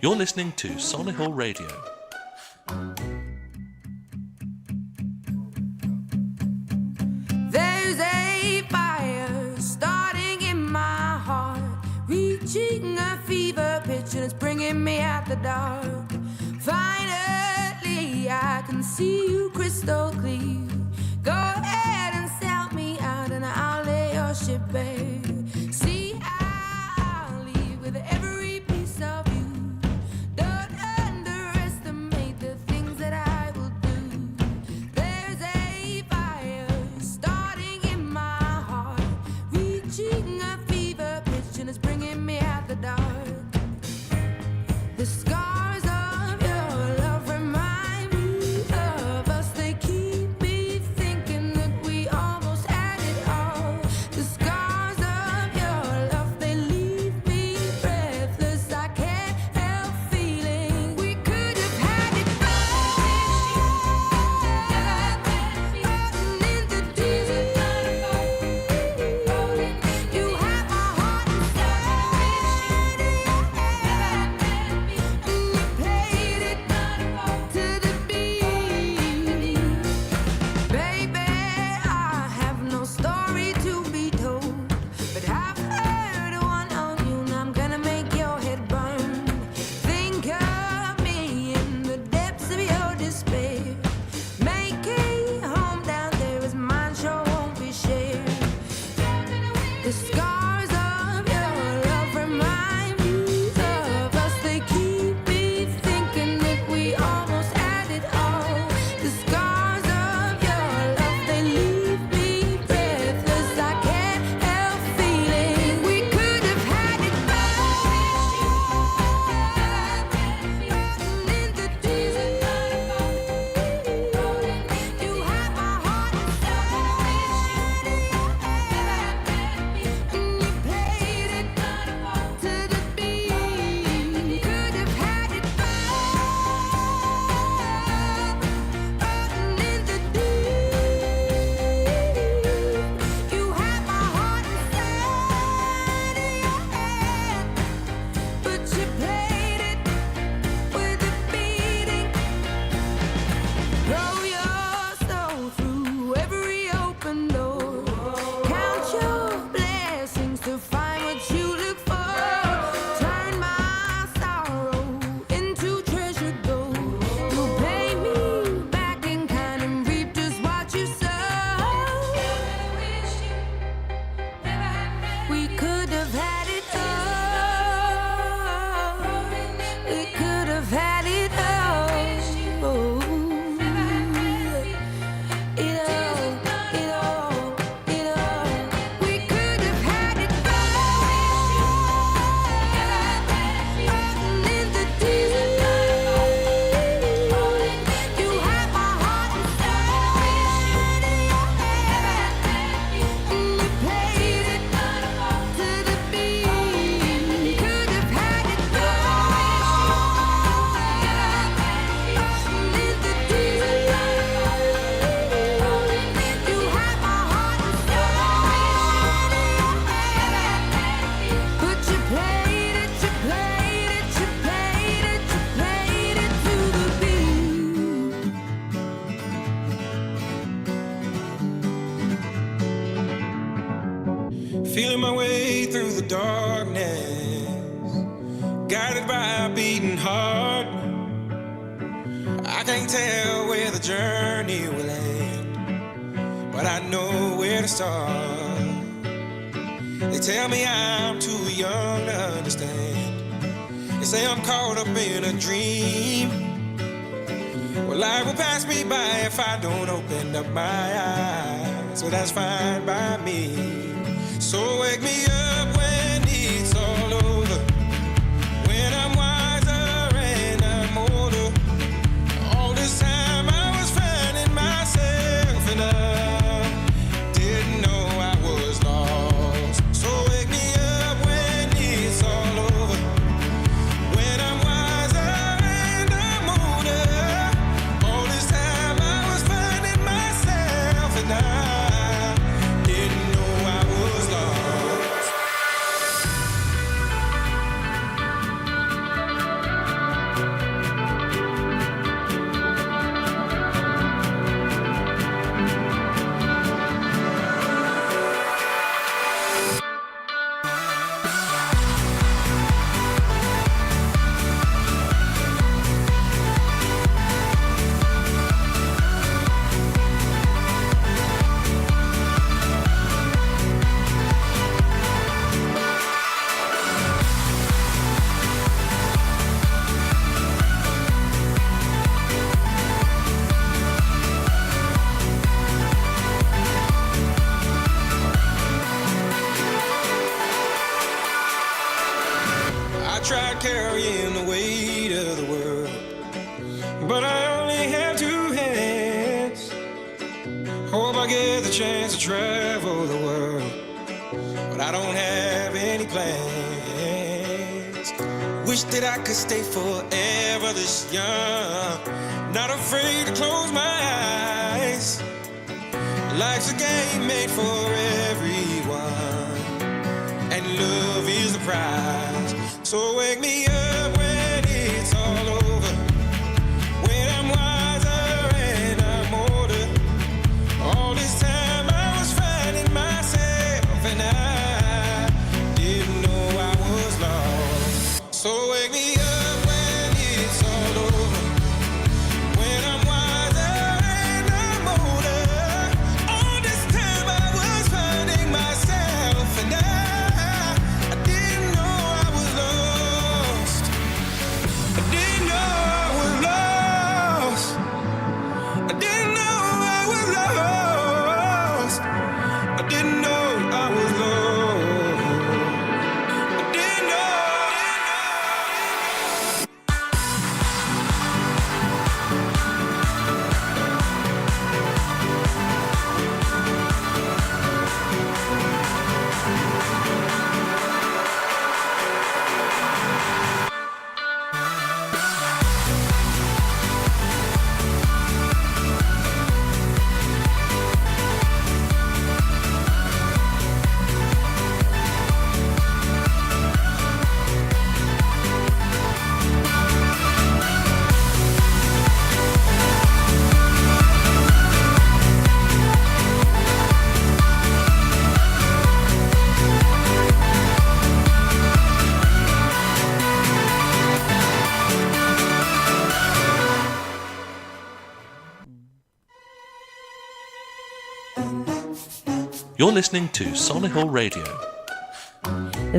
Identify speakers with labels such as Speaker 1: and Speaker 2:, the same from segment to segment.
Speaker 1: You're listening to Solihull Radio.
Speaker 2: There's a fire starting in my heart, reaching a fever pitch and it's bringing me out the dark. Finally, I can see you crystal clear. Go ahead and sell me out and I'll lay your ship bare. See, I'll leave with every piece of you. Don't underestimate the things that I will do. There's a fire starting in my heart, reaching a fever pitch and it's bringing me out the dark. The scars of your love remind me of us. They keep me thinking that we almost had it all. The scars of your love, they leave me breathless. I can't help feeling we could have had it all. In the deep, you have my heart inside. You played it to the beat. Baby, I have no story to be told, but I've heard one on you and I'm gonna make your head burn. Think of me in the depths of your despair. Make a home down there as mine sure won't be shared. The scars of your love remind me of us. They keep me thinking that we almost had it all. The scars of your love, they leave me breathless. I can't help feeling we could have had it all. In the deep, you have my heart inside. You played it to the beat. Could have had it all. In the deep, you have my heart inside of your hand, but you played it with a beating. Throw your soul through every open door. Count your blessings to find what you look for. Turn my sorrow into treasure gold. You'll pay me back in kind and reap just what you sow. We could have had it all. We could have had it all. It all. We could have had it all. In the deep, you have my heart inside of your hand. You played it to the beat. Could have had it all. In the deep, you have my heart inside of your hand. But you played it to the beat.
Speaker 3: Feeling my way through the darkness, guided by a beating heart. I can't tell where the journey will end, but I know where to start. They tell me I'm too young to understand. They say I'm caught up in a dream. Well, life will pass me by if I don't open up my eyes. So that's fine by me. So wake me up when it's all over, when I'm wiser and I'm older. All this time I was finding myself and I didn't know I was lost. So wake me up when it's all over, when I'm wiser and I'm older. All this time I was finding myself and I didn't know I was lost. like carrying the weight of the world, but I only have 2 hands. Hope I get the chance to travel the world, but I don't have any plans. Wish that I could stay forever this young, not afraid to close my eyes. Life's a game made for everyone, and love is the prize. So wake me up when it's all over, when I'm wiser and I'm older. All this time I was finding myself, and I didn't know I was lost. So wake me up when it's all over, when I'm wiser and I'm older. All this time I was finding myself, and I didn't know I was lost. I didn't know I was lost. I didn't know I was lost. I didn't know I was lost. I didn't know.
Speaker 1: You're listening to Solihull Radio.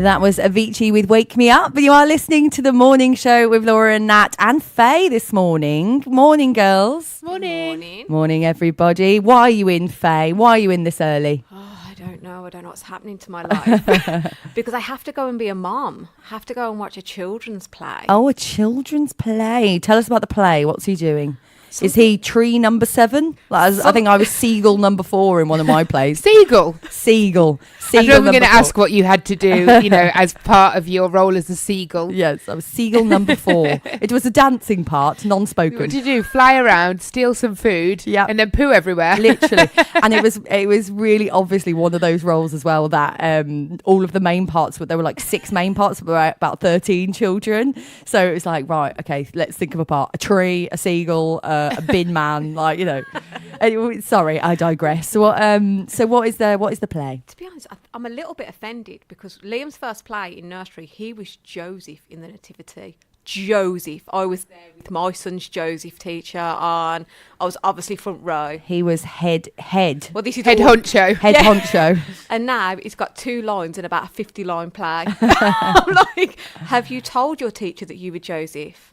Speaker 4: That was Avicii with Wake Me Up. But you are listening to the morning show with Laura and Nat and Faye this morning. Morning, girls.
Speaker 5: Morning.
Speaker 4: Morning, everybody. Why are you in, Faye? Why are you in this early?
Speaker 5: Oh, I don't know what's happening to my life. Because I have to go and be a mom. I have to go and watch a children's play.
Speaker 4: Oh, a children's play. Tell us about the play. What's he doing? Is he tree number 7? I think I was seagull number 4 in one of my plays.
Speaker 6: Seagull.
Speaker 4: Seagull.
Speaker 6: I know we're going to ask what you had to do, as part of your role as a seagull.
Speaker 4: Yes, I was seagull number 4. It was a dancing part, non-spoken.
Speaker 6: What did you do? Fly around, steal some food, and then poo everywhere.
Speaker 4: Literally. And it was really obviously one of those roles as well that all of the main parts, there were like 6 main parts, but there were about 13 children. So it was like, right, okay, let's think of a part. A tree, a seagull, a bin man, Anyway, sorry, I digress. So what is the play?
Speaker 5: To be honest, I'm a little bit offended because Liam's first play in nursery, he was Joseph in the Nativity. Joseph. I was there with my son's Joseph teacher on. I was obviously front row.
Speaker 4: He was head.
Speaker 5: Well, this is
Speaker 6: head honcho.
Speaker 4: Head honcho.
Speaker 5: And now it's got 2 lines in about a 50-line play. I'm like, have you told your teacher that you were Joseph?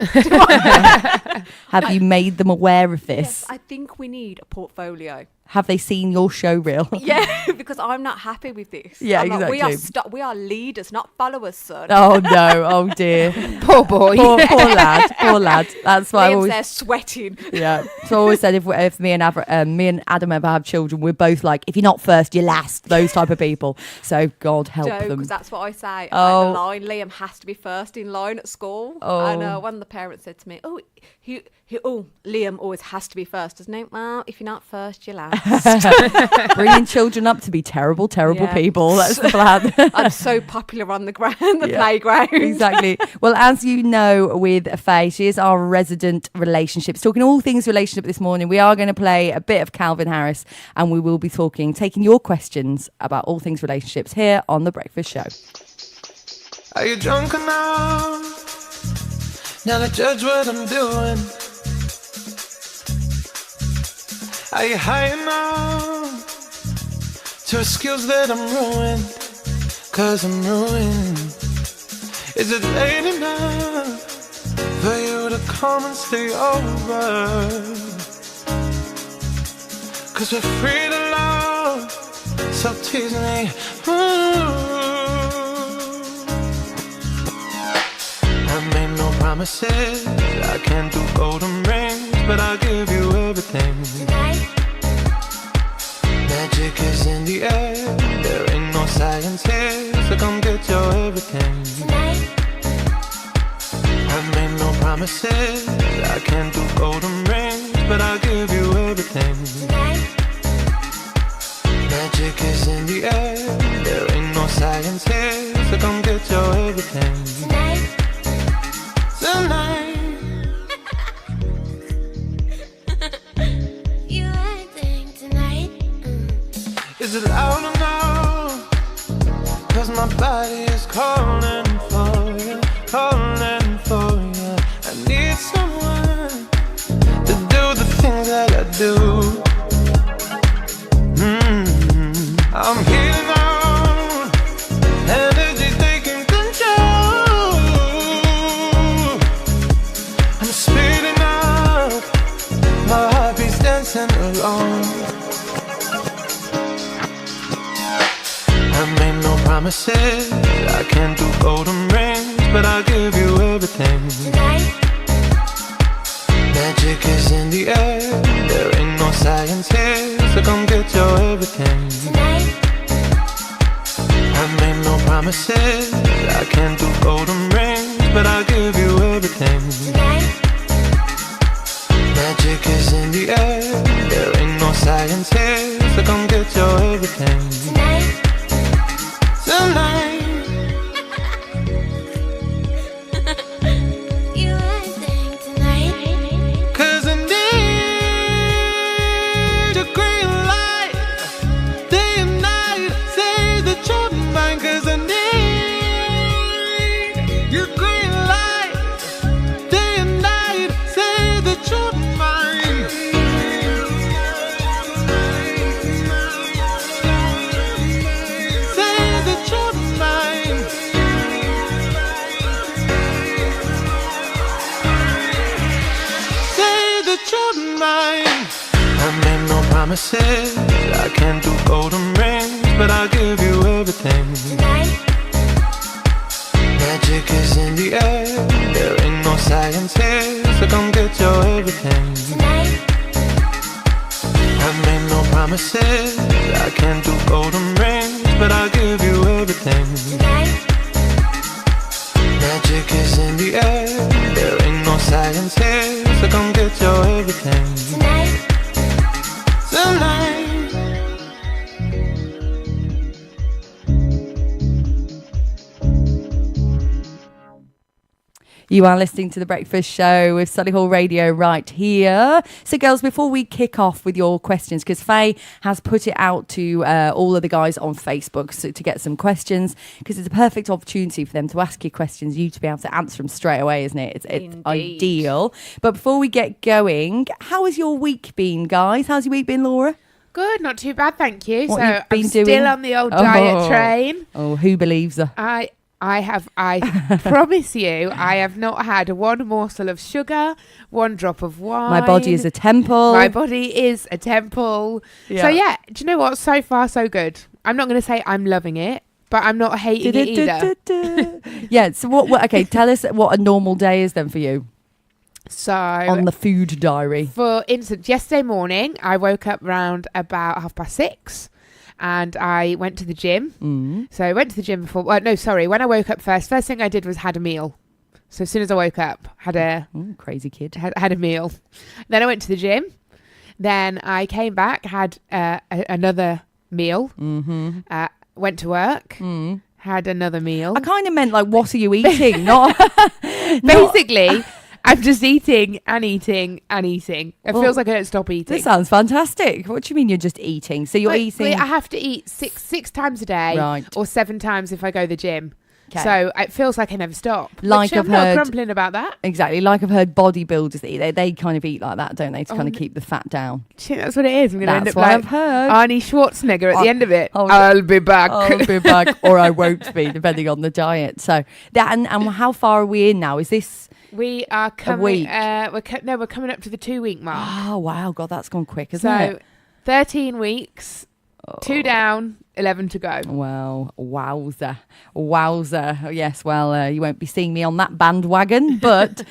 Speaker 4: Have you made them aware of this?
Speaker 5: Yes, I think we need a portfolio.
Speaker 4: Have they seen your show reel?
Speaker 5: Yeah, because I'm not happy with this.
Speaker 4: Yeah,
Speaker 5: I'm
Speaker 4: exactly.
Speaker 5: Like, we are leaders, not followers, son.
Speaker 4: Oh no! Oh dear!
Speaker 6: Poor boy.
Speaker 4: Poor lad. Poor lad. That's why I
Speaker 5: Liam's
Speaker 4: always.
Speaker 5: there sweating.
Speaker 4: Yeah. So I always said if me and Adam ever have children, we're both like, if you're not first, you're last. Those type of people. So God help them.
Speaker 5: Because that's what I say.
Speaker 4: Oh.
Speaker 5: The line, Liam has to be first in line at school.
Speaker 4: Oh.
Speaker 5: And one of the parents said to me, Liam always has to be first, doesn't he? Well, if you're not first, you're last.
Speaker 4: Bringing children up to be terrible
Speaker 5: Yeah.
Speaker 4: people. That's the plan.
Speaker 5: I'm so popular on the playground.
Speaker 4: Exactly. Well, as you know, with Faye, she is our resident relationships. Talking all things relationship this morning, we are going to play a bit of Calvin Harris, and we will be taking your questions about all things relationships here on The Breakfast Show.
Speaker 3: Are you drunk enough now to judge what I'm doing? Are you high enough to excuse that I'm ruined? 'Cause I'm ruined. Is it late enough for you to come and stay over? 'Cause we're free to love, so tease me. Ooh. I'm promises. I can't do golden rings, but I'll give you everything.
Speaker 2: Tonight,
Speaker 3: Magic is in the air. There ain't no science here, so come get your everything.
Speaker 2: tonight,
Speaker 3: I've made no promises. I can't do golden rings, but I'll give you everything.
Speaker 2: tonight,
Speaker 3: Magic is in the air. There ain't no science here, so come get your everything.
Speaker 2: tonight.
Speaker 3: Tonight,
Speaker 2: You acting tonight.
Speaker 3: is it loud or no? 'Cause my body is calling for you, calling for you. I need someone to do the things that I do. I'm healing on, energy's taking control. I'm speeding up, my heartbeat's dancing along. I made no promises. I can't do golden rings, but I'll give you everything.
Speaker 2: Tonight,
Speaker 3: Magic is in the air. There ain't no science here, so come get your everything.
Speaker 2: tonight,
Speaker 3: I made no promises. I can't do golden rings, but I'll give you everything.
Speaker 2: tonight,
Speaker 3: Magic is in the air. There ain't no science here, so come get your everything.
Speaker 2: tonight.
Speaker 3: Tonight,
Speaker 2: You acting tonight.
Speaker 3: 'cause I need a green light, day and night. Say that you're mine, 'cause I need your green light, day and night. Say that you're mine. Say that you're mine. Say that you're mine. I made no promises. I can't do golden rings, but I'll give you everything.
Speaker 2: Tonight,
Speaker 3: Magic is in the air. There ain't no science here, so come get your everything.
Speaker 2: tonight,
Speaker 3: I made no promises. I can't do golden rings, but I'll give you everything.
Speaker 2: tonight,
Speaker 3: Magic is in the air. There ain't no science here, so come get your everything.
Speaker 2: tonight.
Speaker 3: Tonight.
Speaker 4: You are listening to The Breakfast Show with Solihull Radio right here. So, girls, before we kick off with your questions, because Faye has put it out to all of the guys on Facebook to get some questions, because it's a perfect opportunity for them to ask you questions, you to be able to answer them straight away, isn't it? It's
Speaker 5: Indeed.
Speaker 4: ideal. But before we get going, how has your week been, guys? How's your week been, Laura?
Speaker 6: Good, not too bad, thank you.
Speaker 4: What
Speaker 6: so
Speaker 4: you've been
Speaker 6: I'm
Speaker 4: doing?
Speaker 6: still on the old diet train.
Speaker 4: Oh, who believes her?
Speaker 6: I promise you, I have not had one morsel of sugar, one drop of wine.
Speaker 4: My body is a temple.
Speaker 6: My body is a temple.
Speaker 4: Yeah.
Speaker 6: So yeah, do you know what? So far, so good. I'm not going to say I'm loving it, but I'm not hating it either.
Speaker 4: Yeah, so what, okay, tell us what a normal day is then for you
Speaker 6: So
Speaker 4: on the food diary.
Speaker 6: for instance, yesterday morning, I woke up round about 6:30. And I went to the gym. So I went to the gym before. Well, no, sorry. When I woke up first thing I did was had a meal. So as soon as I woke up, had a
Speaker 4: Crazy kid.
Speaker 6: had a meal. Then I went to the gym. Then I came back, had another meal. Went to work, had another meal.
Speaker 4: I kind of meant like, what are you eating? Not
Speaker 6: Basically, I'm just eating and eating and eating. It
Speaker 4: Well,
Speaker 6: feels like I don't stop eating.
Speaker 4: This sounds fantastic. What do you mean you're just eating? So you're
Speaker 6: Basically,
Speaker 4: eating.
Speaker 6: I have to eat six times a day,
Speaker 4: Right.
Speaker 6: or 7 times if I go to the gym.
Speaker 4: 'Kay.
Speaker 6: So it feels like I never stop.
Speaker 4: Like
Speaker 6: Which
Speaker 4: I've
Speaker 6: I'm not
Speaker 4: heard-
Speaker 6: grumbling about that.
Speaker 4: Exactly. Like I've heard bodybuilders eat. They kind of eat like that, don't they? To kind of
Speaker 6: no.
Speaker 4: keep the fat down.
Speaker 6: Do you think that's what it is? I'm going to end
Speaker 4: That's
Speaker 6: up
Speaker 4: what
Speaker 6: like
Speaker 4: I've heard.
Speaker 6: Arnie Schwarzenegger at the end of it.
Speaker 4: Oh,
Speaker 6: I'll be back.
Speaker 4: I'll be back or I won't be, depending on the diet. So that and how far are we in now? Is this?
Speaker 6: We are coming.
Speaker 4: week?
Speaker 6: We're coming up to the 2-week mark.
Speaker 4: Oh wow, God, that's gone quick, hasn't
Speaker 6: So
Speaker 4: it?
Speaker 6: 13 weeks 2 down, 11 to go.
Speaker 4: Well, wowzer. Oh, yes, well, you won't be seeing me on that bandwagon, but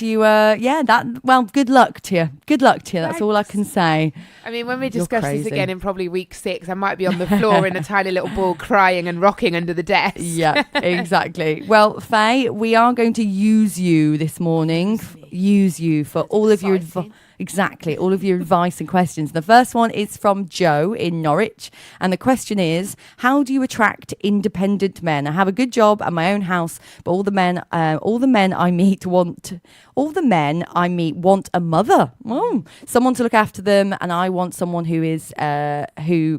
Speaker 4: you, good luck to you. Good luck to you. That's all I can say.
Speaker 6: I mean, when we
Speaker 4: You're
Speaker 6: discuss this
Speaker 4: crazy.
Speaker 6: again in probably week 6, I might be on the floor in a tiny little ball crying and rocking under the desk.
Speaker 4: Yeah, exactly. Well, Faye, we are going to use you this morning. Use you for all of your Exactly, all of your advice and questions. The first one is from Joe in Norwich, and the question is, how do you attract independent men? I have a good job and my own house, but all the men I meet want a mother, someone to look after them, and I want someone who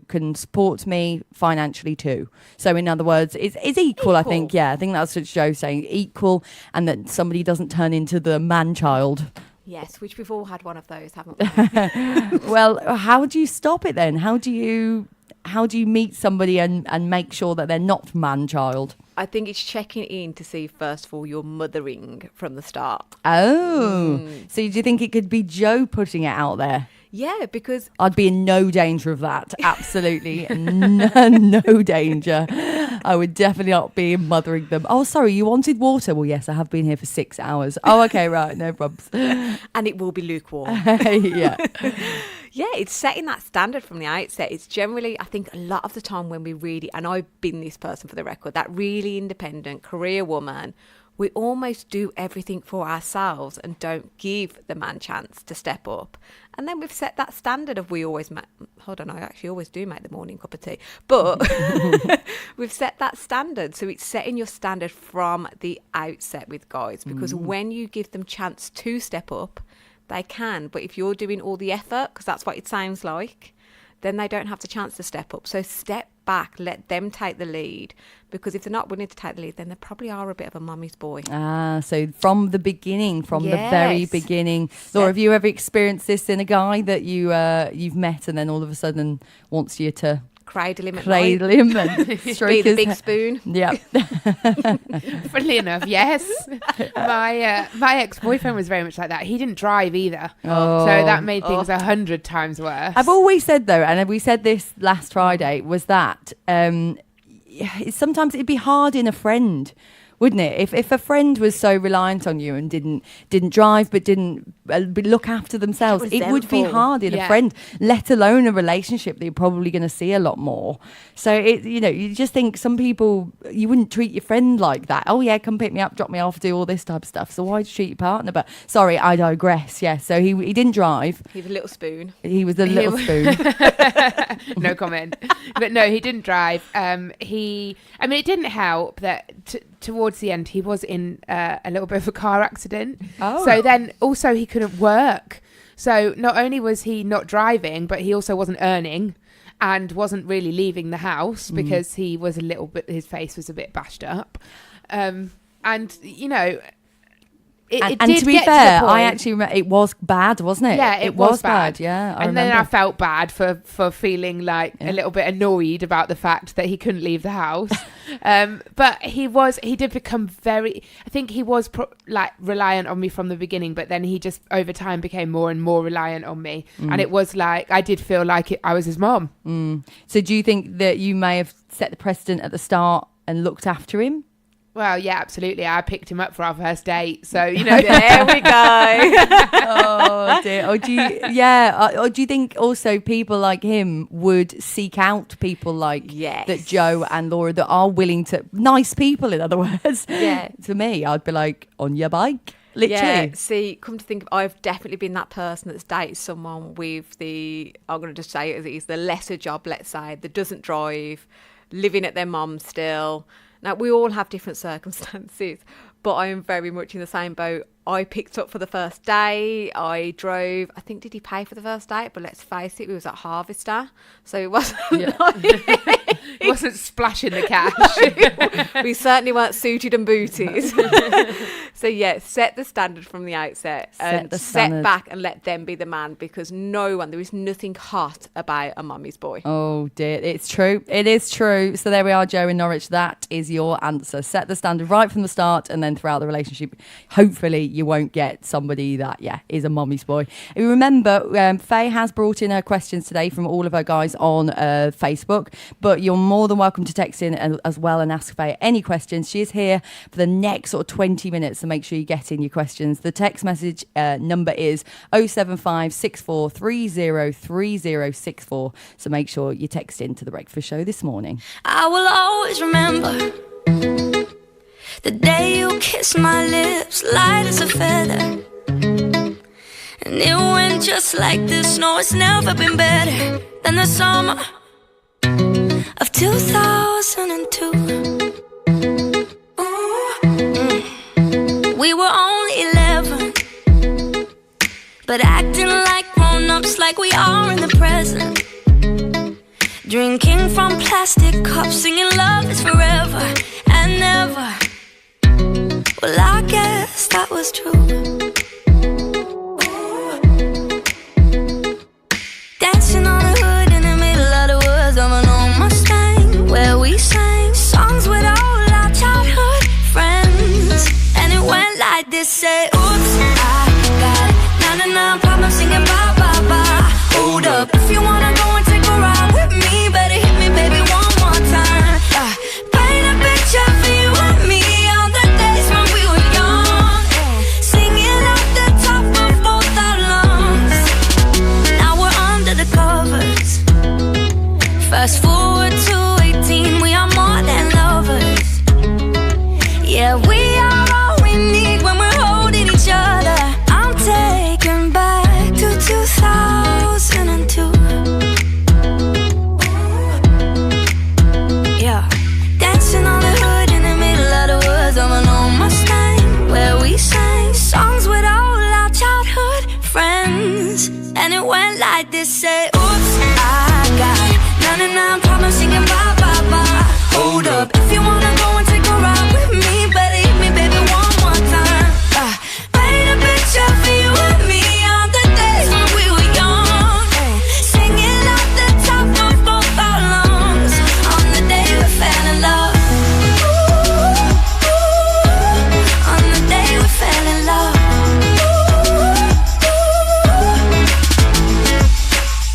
Speaker 4: can support me financially too. So in other words, it's equal. I think. Yeah, I think that's what Joe's saying, equal, and that somebody doesn't turn into the man child.
Speaker 5: Yes, which we've all had one of those, haven't we?
Speaker 4: Well, how do you stop it then? How do you meet somebody and make sure that they're not man-child?
Speaker 5: I think it's checking in to see, first of all, you're mothering from the start.
Speaker 4: Oh, so do you think it could be Joe putting it out there?
Speaker 5: Yeah, because
Speaker 4: I'd be in no danger of that. Absolutely no danger. I would definitely not be mothering them. Oh, sorry, you wanted water? Well, yes, I have been here for 6 hours. Oh, okay, right, no problems.
Speaker 5: and it will be lukewarm.
Speaker 4: Yeah.
Speaker 5: Yeah, it's setting that standard from the outset. It's generally, I think, a lot of the time when we really, and I've been this person for the record, that really independent career woman, we almost do everything for ourselves and don't give the man chance to step up. And then we've set that standard of I actually always do make the morning cup of tea. But we've set that standard. So it's setting your standard from the outset with guys. Because when you give them chance to step up, they can. But if you're doing all the effort, because that's what it sounds like, then they don't have the chance to step up. So step back, let them take the lead. Because if they're not willing to take the lead, then they probably are a bit of a mummy's boy.
Speaker 4: So from the beginning, the very
Speaker 5: Yes.
Speaker 4: beginning. Laura, have you ever experienced this in a guy that you've met and then all of a sudden wants you to
Speaker 5: Cradle him at
Speaker 4: cradle
Speaker 5: night.
Speaker 4: him and
Speaker 5: Be
Speaker 4: stroke
Speaker 5: the
Speaker 4: his
Speaker 5: big
Speaker 4: head?
Speaker 5: spoon.
Speaker 4: Yeah.
Speaker 6: Funnily enough, yes. My ex-boyfriend was very much like that. He didn't drive either.
Speaker 4: Oh.
Speaker 6: So that made things 100 times worse.
Speaker 4: I've always said though, and we said this last Friday, was that sometimes it'd be hard in a friend, wouldn't it? If a friend was so reliant on you and didn't drive but didn't look after themselves, it would be
Speaker 5: Resentful.
Speaker 4: hard in a
Speaker 6: Yeah.
Speaker 4: friend, let alone a relationship that you're probably going to see a lot more. So you just think some people, you wouldn't treat your friend like that. Oh yeah, come pick me up, drop me off, do all this type of stuff. So why do you treat your partner? But sorry, I digress. Yeah, so he didn't drive.
Speaker 5: He was a little spoon.
Speaker 4: He was a little spoon.
Speaker 6: No comment. But no, he didn't drive. It didn't help that towards the end he was in a little bit of a car accident.
Speaker 4: Oh.
Speaker 6: So then also he couldn't work. So not only was he not driving, but he also wasn't earning and wasn't really leaving the house because he was his face was a bit bashed up. It
Speaker 4: And
Speaker 6: did
Speaker 4: to be
Speaker 6: get
Speaker 4: fair,
Speaker 6: the
Speaker 4: I
Speaker 6: point-
Speaker 4: actually it was bad, wasn't it?
Speaker 6: Yeah, it was bad.
Speaker 4: Yeah, I
Speaker 6: And then I
Speaker 4: remember.
Speaker 6: felt bad for feeling like a little bit annoyed about the fact that he couldn't leave the house. But he did become I think he was reliant on me from the beginning, but then he just over time became more and more reliant on me. And it was like, I did feel like I was his mom.
Speaker 4: So do you think that you may have set the precedent at the start and looked after him?
Speaker 6: Well, yeah, absolutely. I picked him up for our first date. So,
Speaker 5: There we go.
Speaker 4: Oh dear. Or do you think also people like him would seek out people like
Speaker 5: Yes.
Speaker 4: that Joe and Laura that are willing to, nice people in other words?
Speaker 5: Yeah.
Speaker 4: To me, I'd be like, on your bike, literally.
Speaker 5: Yeah, see, come to think of, I've definitely been that person that's dated someone with I'm going to just say it as it is, the lesser job, let's say, that doesn't drive, living at their mum still. Now, we all have different circumstances, but I am very much in the same boat. I picked up for the first day. I drove. I think, did he pay for the first date? But let's face it, we was at Harvester. So it wasn't
Speaker 6: He wasn't splashing the cash.
Speaker 5: we certainly weren't suited and booted. So yeah, set the standard from the outset and
Speaker 4: the
Speaker 5: set
Speaker 4: standard.
Speaker 5: back and let them be the man, because there is nothing hot about a mummy's boy.
Speaker 4: Oh dear, it's true. It is true. So there we are, Joe in Norwich. That is your answer. Set the standard right from the start, and then throughout the relationship, hopefully you won't get somebody that, is a mummy's boy. If you remember, Faye has brought in her questions today from all of her guys on Facebook, but you're more than welcome to text in as well and ask Faye any questions. She is here for the next sort of 20 minutes, so make sure you get in your questions. The text message number is 075 64 30 3064. So make sure you text in to The Breakfast Show this morning.
Speaker 7: I will always remember the day you kissed my lips, light as a feather. And it went just like this. No, it's never been better than the summer of 2002. We were only 11, but acting like grown-ups, like we are in the present. Drinking from plastic cups, singing love is forever and never. Well, I guess that was true. Dancing on the hood in the middle of the woods of an old Mustang, where we sang songs with all our childhood friends. And it went like this, say, oops, I got 99 problems singing bye, bye, bye. Hold up, if you wanna go and take a ride with me, better hit me, baby, one more time. Paint a picture for you and me on the days when we were young, singing at the top of both our lungs. Now we're under the covers. Fast forward to 18, we are more than lovers. Yeah, we are all we need when we're holding each other. I'm taken back to 2002. Yeah, dancing on the hood in the middle of the woods of an old Mustang, where we sang songs with all our childhood friends. And it went like this, say, oops, I got 99 problems singing bye, bye, bye. Hold up, if you wanna go and take a ride with me, better hit me, baby, one more time. Paint a picture for you and me on the days when we were young, singing at the top of both our lungs on the day we fell in love. On the day we fell in love.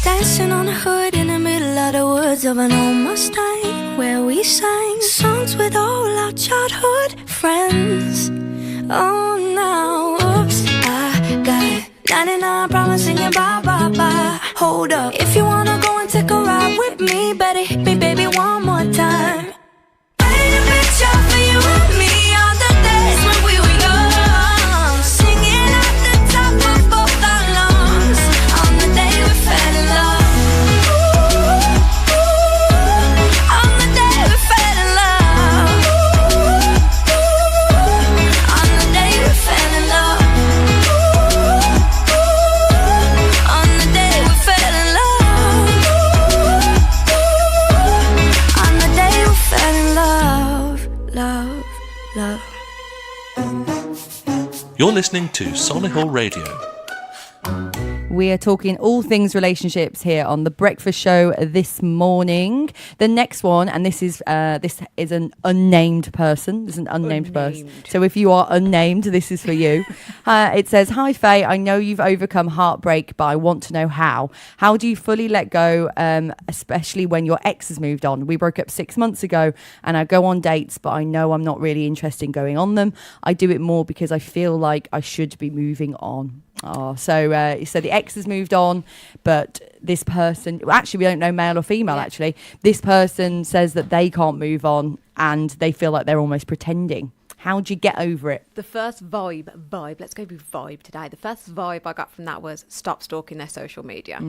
Speaker 7: Dancing on the hood in the middle of the woods of an old Mustang, where we sang songs with all our childhood friends. Oh, now, oops, I got 99 problems singing bye, bye, bye. Hold up, if you wanna go and take a ride with me, better hit me, baby, one more time. Paint a picture for you and me on the days when we were young, singing at the top of both our lungs on the day we fell in love. On the day we fell in love. On the day we fell in love. On the day we fell in love. On the day we fell in love. Love, love.
Speaker 1: You're listening to Solihull Radio.
Speaker 4: We are talking all things relationships here on The Breakfast Show this morning. The next one, and this is an unnamed person. This is an unnamed person. So if you are unnamed, this is for you. It says, "Hi Faye, I know you've overcome heartbreak, but I want to know how. How do you fully let go, especially when your ex has moved on? We broke up 6 months ago, and I go on dates, but I know I'm not really interested in going on them. I do it more because I feel like I should be moving on." Oh, so the ex has moved on, but this person, actually we don't know male or female, actually. This person says that they can't move on and they feel like they're almost pretending. How do you get over it?
Speaker 5: The first vibe, let's go with vibe today. The first vibe I got from that was stop stalking their social media.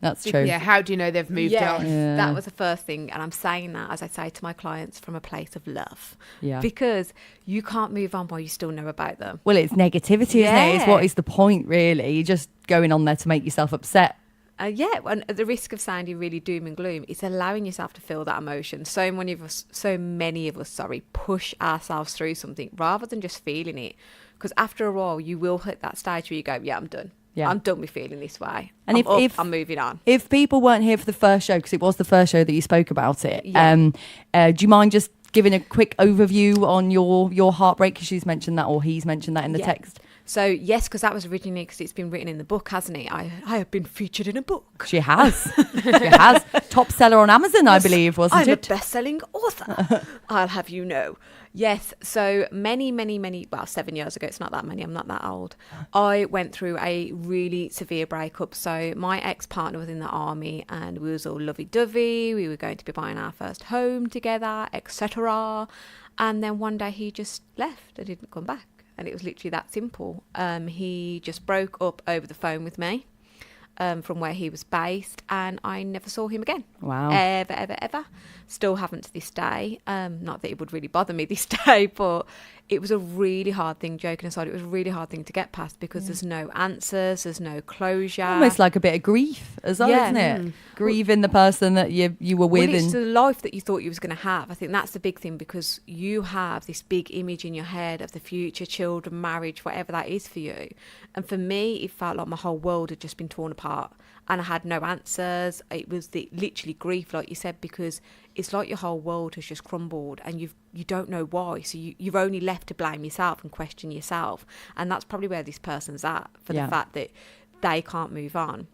Speaker 4: That's true.
Speaker 6: Yeah, how do you know they've moved on?
Speaker 4: Yeah.
Speaker 5: That was the first thing. And I'm saying that, as I say to my clients, from a place of love.
Speaker 4: Yeah.
Speaker 5: Because you can't move on while you still know about them.
Speaker 4: Well, it's negativity, isn't it? It's
Speaker 5: Yeah.
Speaker 4: what is the point, really? You're just going on there to make yourself upset.
Speaker 5: Yeah, and at the risk of sounding really doom and gloom, it's allowing yourself to feel that emotion. So many of us, push ourselves through something rather than just feeling it. Because after a while, you will hit that stage where you go, yeah, I'm done.
Speaker 4: Yeah.
Speaker 5: I'm done with feeling this way.
Speaker 4: And
Speaker 5: I'm moving on.
Speaker 4: If people weren't here for the first show, because it was the first show that you spoke about it,
Speaker 5: Yeah.
Speaker 4: Do you mind just giving a quick overview on your heartbreak? Because she's mentioned that, or he's mentioned that in the
Speaker 5: Yeah.
Speaker 4: text.
Speaker 5: So, yes, because that was originally, because it's been written in the book, hasn't it? I have been featured in a book.
Speaker 4: She has. She has. Top seller on Amazon, I believe, wasn't
Speaker 5: I'm
Speaker 4: it?
Speaker 5: a best-selling author. I'll have you know. Yes, so many, 7 years ago, it's not that many, I'm not that old, I went through a really severe breakup. So my ex-partner was in the army and we was all lovey-dovey, we were going to be buying our first home together, etc. And then one day he just left and didn't come back. And it was literally that simple. He just broke up over the phone with me from where he was based, and I never saw him again.
Speaker 4: Wow.
Speaker 5: Ever. Still haven't to this day. Not that it would really bother me this day, but it was a really hard thing, joking aside, it was a really hard thing to get past because there's no answers, there's no closure.
Speaker 4: Almost like a bit of grief as well,
Speaker 5: Yeah.
Speaker 4: isn't it? Grieving the person that you were with.
Speaker 5: Well, it's
Speaker 4: and
Speaker 5: the life that you thought you was going to have. I think that's the big thing, because you have this big image in your head of the future, children, marriage, whatever that is for you. And for me, it felt like my whole world had just been torn apart and I had no answers. It was literally grief, like you said, because it's like your whole world has just crumbled and you don't know why. So you're only left to blame yourself and question yourself. And that's probably where this person's at, for
Speaker 4: Yeah.
Speaker 5: the fact that they can't move on.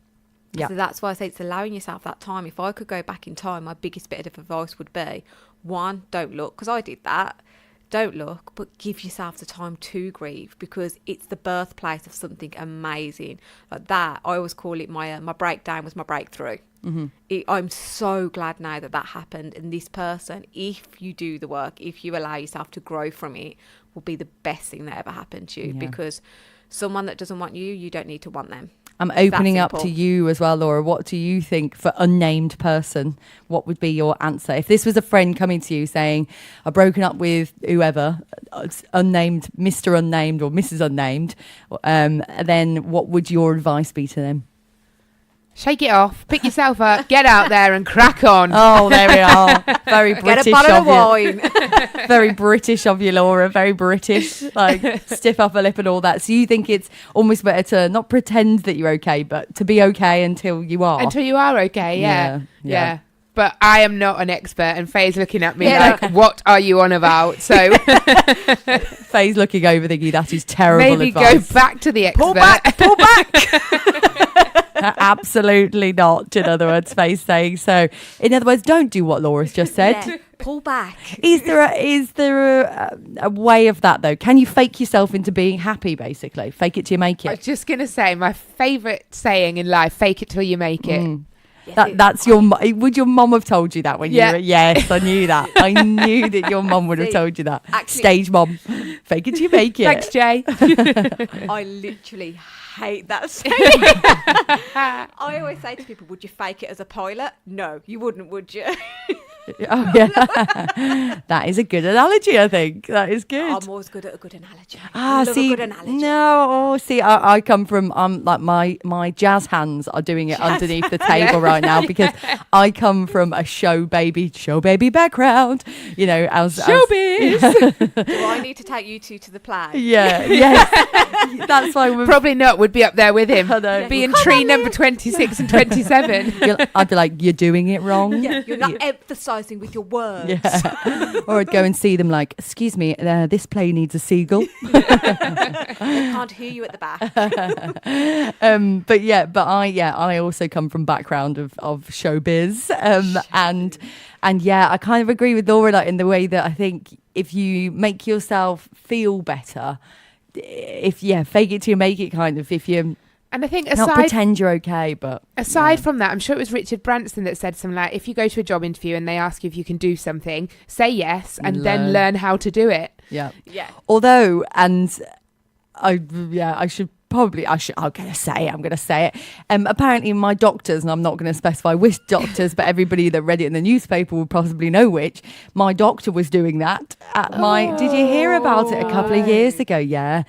Speaker 4: Yeah.
Speaker 5: So that's why I say it's allowing yourself that time. If I could go back in time, my biggest bit of advice would be, one, don't look, because I did that. Don't look, but give yourself the time to grieve, because it's the birthplace of something amazing. Like that, I always call it my breakdown was my breakthrough. Mm-hmm. I'm so glad now that happened. And this person, if you do the work, if you allow yourself to grow from it, will be the best thing that ever happened to you.
Speaker 4: Yeah.
Speaker 5: Because someone that doesn't want you, you don't need to want them.
Speaker 4: I'm opening
Speaker 5: That
Speaker 4: up
Speaker 5: simple.
Speaker 4: to you as well, Laura. What do you think for unnamed person? What would be your answer? If this was a friend coming to you saying, I've broken up with whoever, unnamed, Mr. Unnamed or Mrs. Unnamed, then what would your advice be to them?
Speaker 6: Shake it off, pick yourself up, get out there and crack on.
Speaker 4: Oh, there we are. Very British
Speaker 5: Get a bottle
Speaker 4: of
Speaker 5: of
Speaker 4: you.
Speaker 5: wine.
Speaker 4: Very British of you, Laura. Very British. Like stiff upper lip and all that. So you think it's almost better to not pretend that you're okay, but to be okay until you are.
Speaker 6: Until you are okay, yeah.
Speaker 4: Yeah.
Speaker 6: But I am not an expert, and Faye's looking at me
Speaker 5: Yeah.
Speaker 6: like, what are you on about? So
Speaker 4: Faye's looking over thinking that is terrible
Speaker 6: maybe
Speaker 4: advice.
Speaker 6: go back to the expert.
Speaker 5: Pull back.
Speaker 4: Absolutely not. In other words, Faye's saying so. In other words, don't do what Laura's just said.
Speaker 5: Yeah, pull back.
Speaker 4: Is there a way of that though? Can you fake yourself into being happy? Basically, fake it till you make
Speaker 6: I was
Speaker 4: it.
Speaker 6: just going to say, my favourite saying in life, fake it till you make it.
Speaker 4: That's your. Would your mum have told you that when
Speaker 6: Yeah.
Speaker 4: you were? Yes, I knew that. I knew that your mum would have
Speaker 5: See,
Speaker 4: told you that.
Speaker 5: actually-
Speaker 4: Stage mum, fake it till you make it.
Speaker 6: Thanks, Jay.
Speaker 5: I literally hate that saying. I always say to people, would you fake it as a pilot? No, you wouldn't, would you?
Speaker 4: Oh yeah, that is a good analogy. I think that is good.
Speaker 5: I'm always good at a good analogy. I love
Speaker 4: See,
Speaker 5: a good analogy.
Speaker 4: no, see, I come from, like my jazz hands are doing it underneath the table right now because I come from a show baby background, you know, as
Speaker 6: Showbiz.
Speaker 5: Do I need to take you two to the play?
Speaker 4: yes, that's why we're
Speaker 6: Probably not. Would be up there with him.
Speaker 4: I know.
Speaker 6: Being tree number 26 and 27.
Speaker 4: I'd be like, you're doing it wrong.
Speaker 5: Yeah, you're not emphasising with your words.
Speaker 4: Yeah. Or I'd go and see them like, excuse me, this play needs a seagull.
Speaker 5: They can't hear you at the back.
Speaker 4: But I also come from background of showbiz. And yeah, I kind of agree with Laura like, in the way that I think if you make yourself feel better, fake it till you make it kind of, if you
Speaker 6: And I think
Speaker 4: not pretend you're okay, but
Speaker 6: aside from that, I'm sure it was Richard Branson that said something like, if you go to a job interview and they ask you if you can do something, say yes and then learn how to do it.
Speaker 4: yeah.
Speaker 5: Yeah.
Speaker 4: Although, and I'm going to say it. Apparently my doctors, and I'm not going to specify which doctors, but everybody that read it in the newspaper would possibly know which, my doctor was doing that at did you hear about it a couple of years ago? Yeah.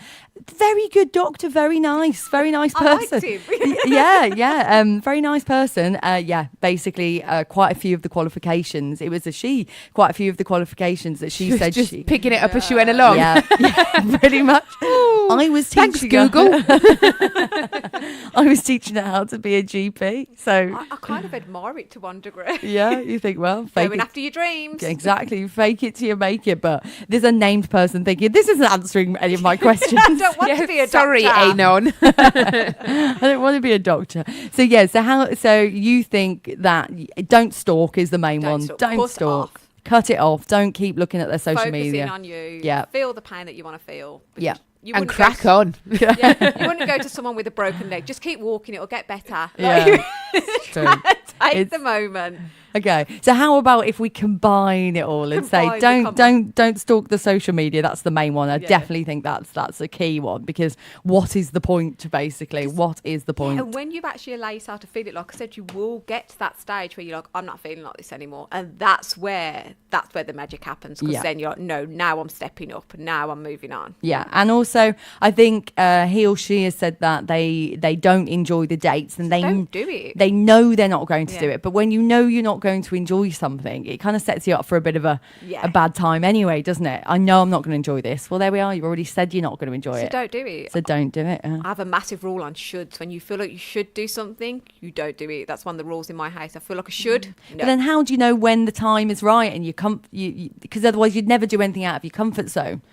Speaker 4: Very good doctor, very nice person.
Speaker 5: I liked him.
Speaker 4: Very nice person. Basically, quite a few of the qualifications. It was a she. Quite a few of the qualifications that she said
Speaker 6: just
Speaker 4: she.
Speaker 6: picking it up as she went along.
Speaker 4: Yeah, pretty much. I was
Speaker 6: Thanks,
Speaker 4: teaching
Speaker 6: Google.
Speaker 4: I was teaching her how to be a GP. So
Speaker 5: I kind of admire it to one degree.
Speaker 4: yeah, you think, well, fake
Speaker 5: Going
Speaker 4: it.
Speaker 5: after your dreams.
Speaker 4: Exactly, fake it till you make it. But there's a named person thinking this isn't answering any of my questions.
Speaker 5: I don't want to be a doctor.
Speaker 6: Sorry, Anon.
Speaker 4: I don't want to be a doctor. So yeah, so you think that don't stalk is the main
Speaker 5: Don't
Speaker 4: one.
Speaker 5: stalk.
Speaker 4: Don't
Speaker 5: Cut it
Speaker 4: stalk.
Speaker 5: off.
Speaker 4: Cut it off. Don't keep looking at their social
Speaker 5: Focusing
Speaker 4: media.
Speaker 5: on you.
Speaker 4: Yeah.
Speaker 5: Feel the pain that you want to feel. because
Speaker 4: Yeah.
Speaker 5: You
Speaker 6: And
Speaker 5: wouldn't
Speaker 6: crack
Speaker 5: go
Speaker 6: on.
Speaker 5: Yeah, you wouldn't go to someone with a broken leg. Just keep walking; it'll get better.
Speaker 4: Yeah, it's true.
Speaker 5: Take
Speaker 4: It's-
Speaker 5: the moment.
Speaker 4: Okay, so how about if we combine it all and say
Speaker 5: Combine the
Speaker 4: don't stalk the social media? That's the main one. I
Speaker 5: Yeah.
Speaker 4: definitely think that's a key one, because what is the point basically? What is the point?
Speaker 5: And when you've actually allowed yourself to feel it, like I said, you will get to that stage where you're like, I'm not feeling like this anymore, and that's where the magic happens. Because
Speaker 4: Yeah.
Speaker 5: then you're like, no, now I'm stepping up, and now I'm moving on.
Speaker 4: Yeah, and also I think he or she has said that they don't enjoy the dates, and they
Speaker 5: Don't do it.
Speaker 4: They know they're not going to do
Speaker 5: Yeah.
Speaker 4: it, but when you know you're not going to enjoy something, it kind of sets you up for a bit of a bad time anyway, doesn't it? I know I'm not going to enjoy this. Well, there we are. You've already said you're not going to enjoy
Speaker 5: So
Speaker 4: it.
Speaker 5: don't do it.
Speaker 4: So don't do it.
Speaker 5: I have a massive rule on shoulds. When you feel like you should do something, you don't do it. That's one of the rules in my house. I feel like I should. No.
Speaker 4: But then how do you know when the time is right and because otherwise you'd never do anything out of your comfort zone.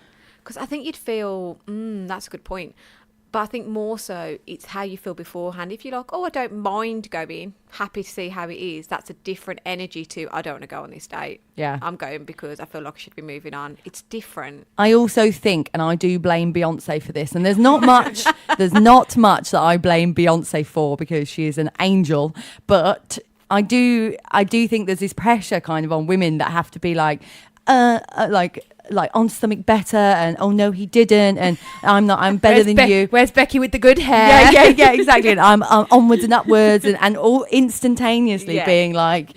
Speaker 5: Because I think you'd feel, that's a good point. But I think more so it's how you feel beforehand. If you're like, oh, I don't mind going, happy to see how it is, that's a different energy to, I don't want to go on this date.
Speaker 4: Yeah.
Speaker 5: I'm going because I feel like I should be moving on. It's different.
Speaker 4: I also think, and I do blame Beyonce for this, and there's not much that I blame Beyonce for, because she is an angel, but I do think there's this pressure kind of on women that have to be like on something better, and oh no he didn't, and I'm better than you.
Speaker 6: Where's Becky with the good hair?
Speaker 4: Yeah, exactly. And I'm onwards and upwards, and all instantaneously
Speaker 5: Yeah.
Speaker 4: being like,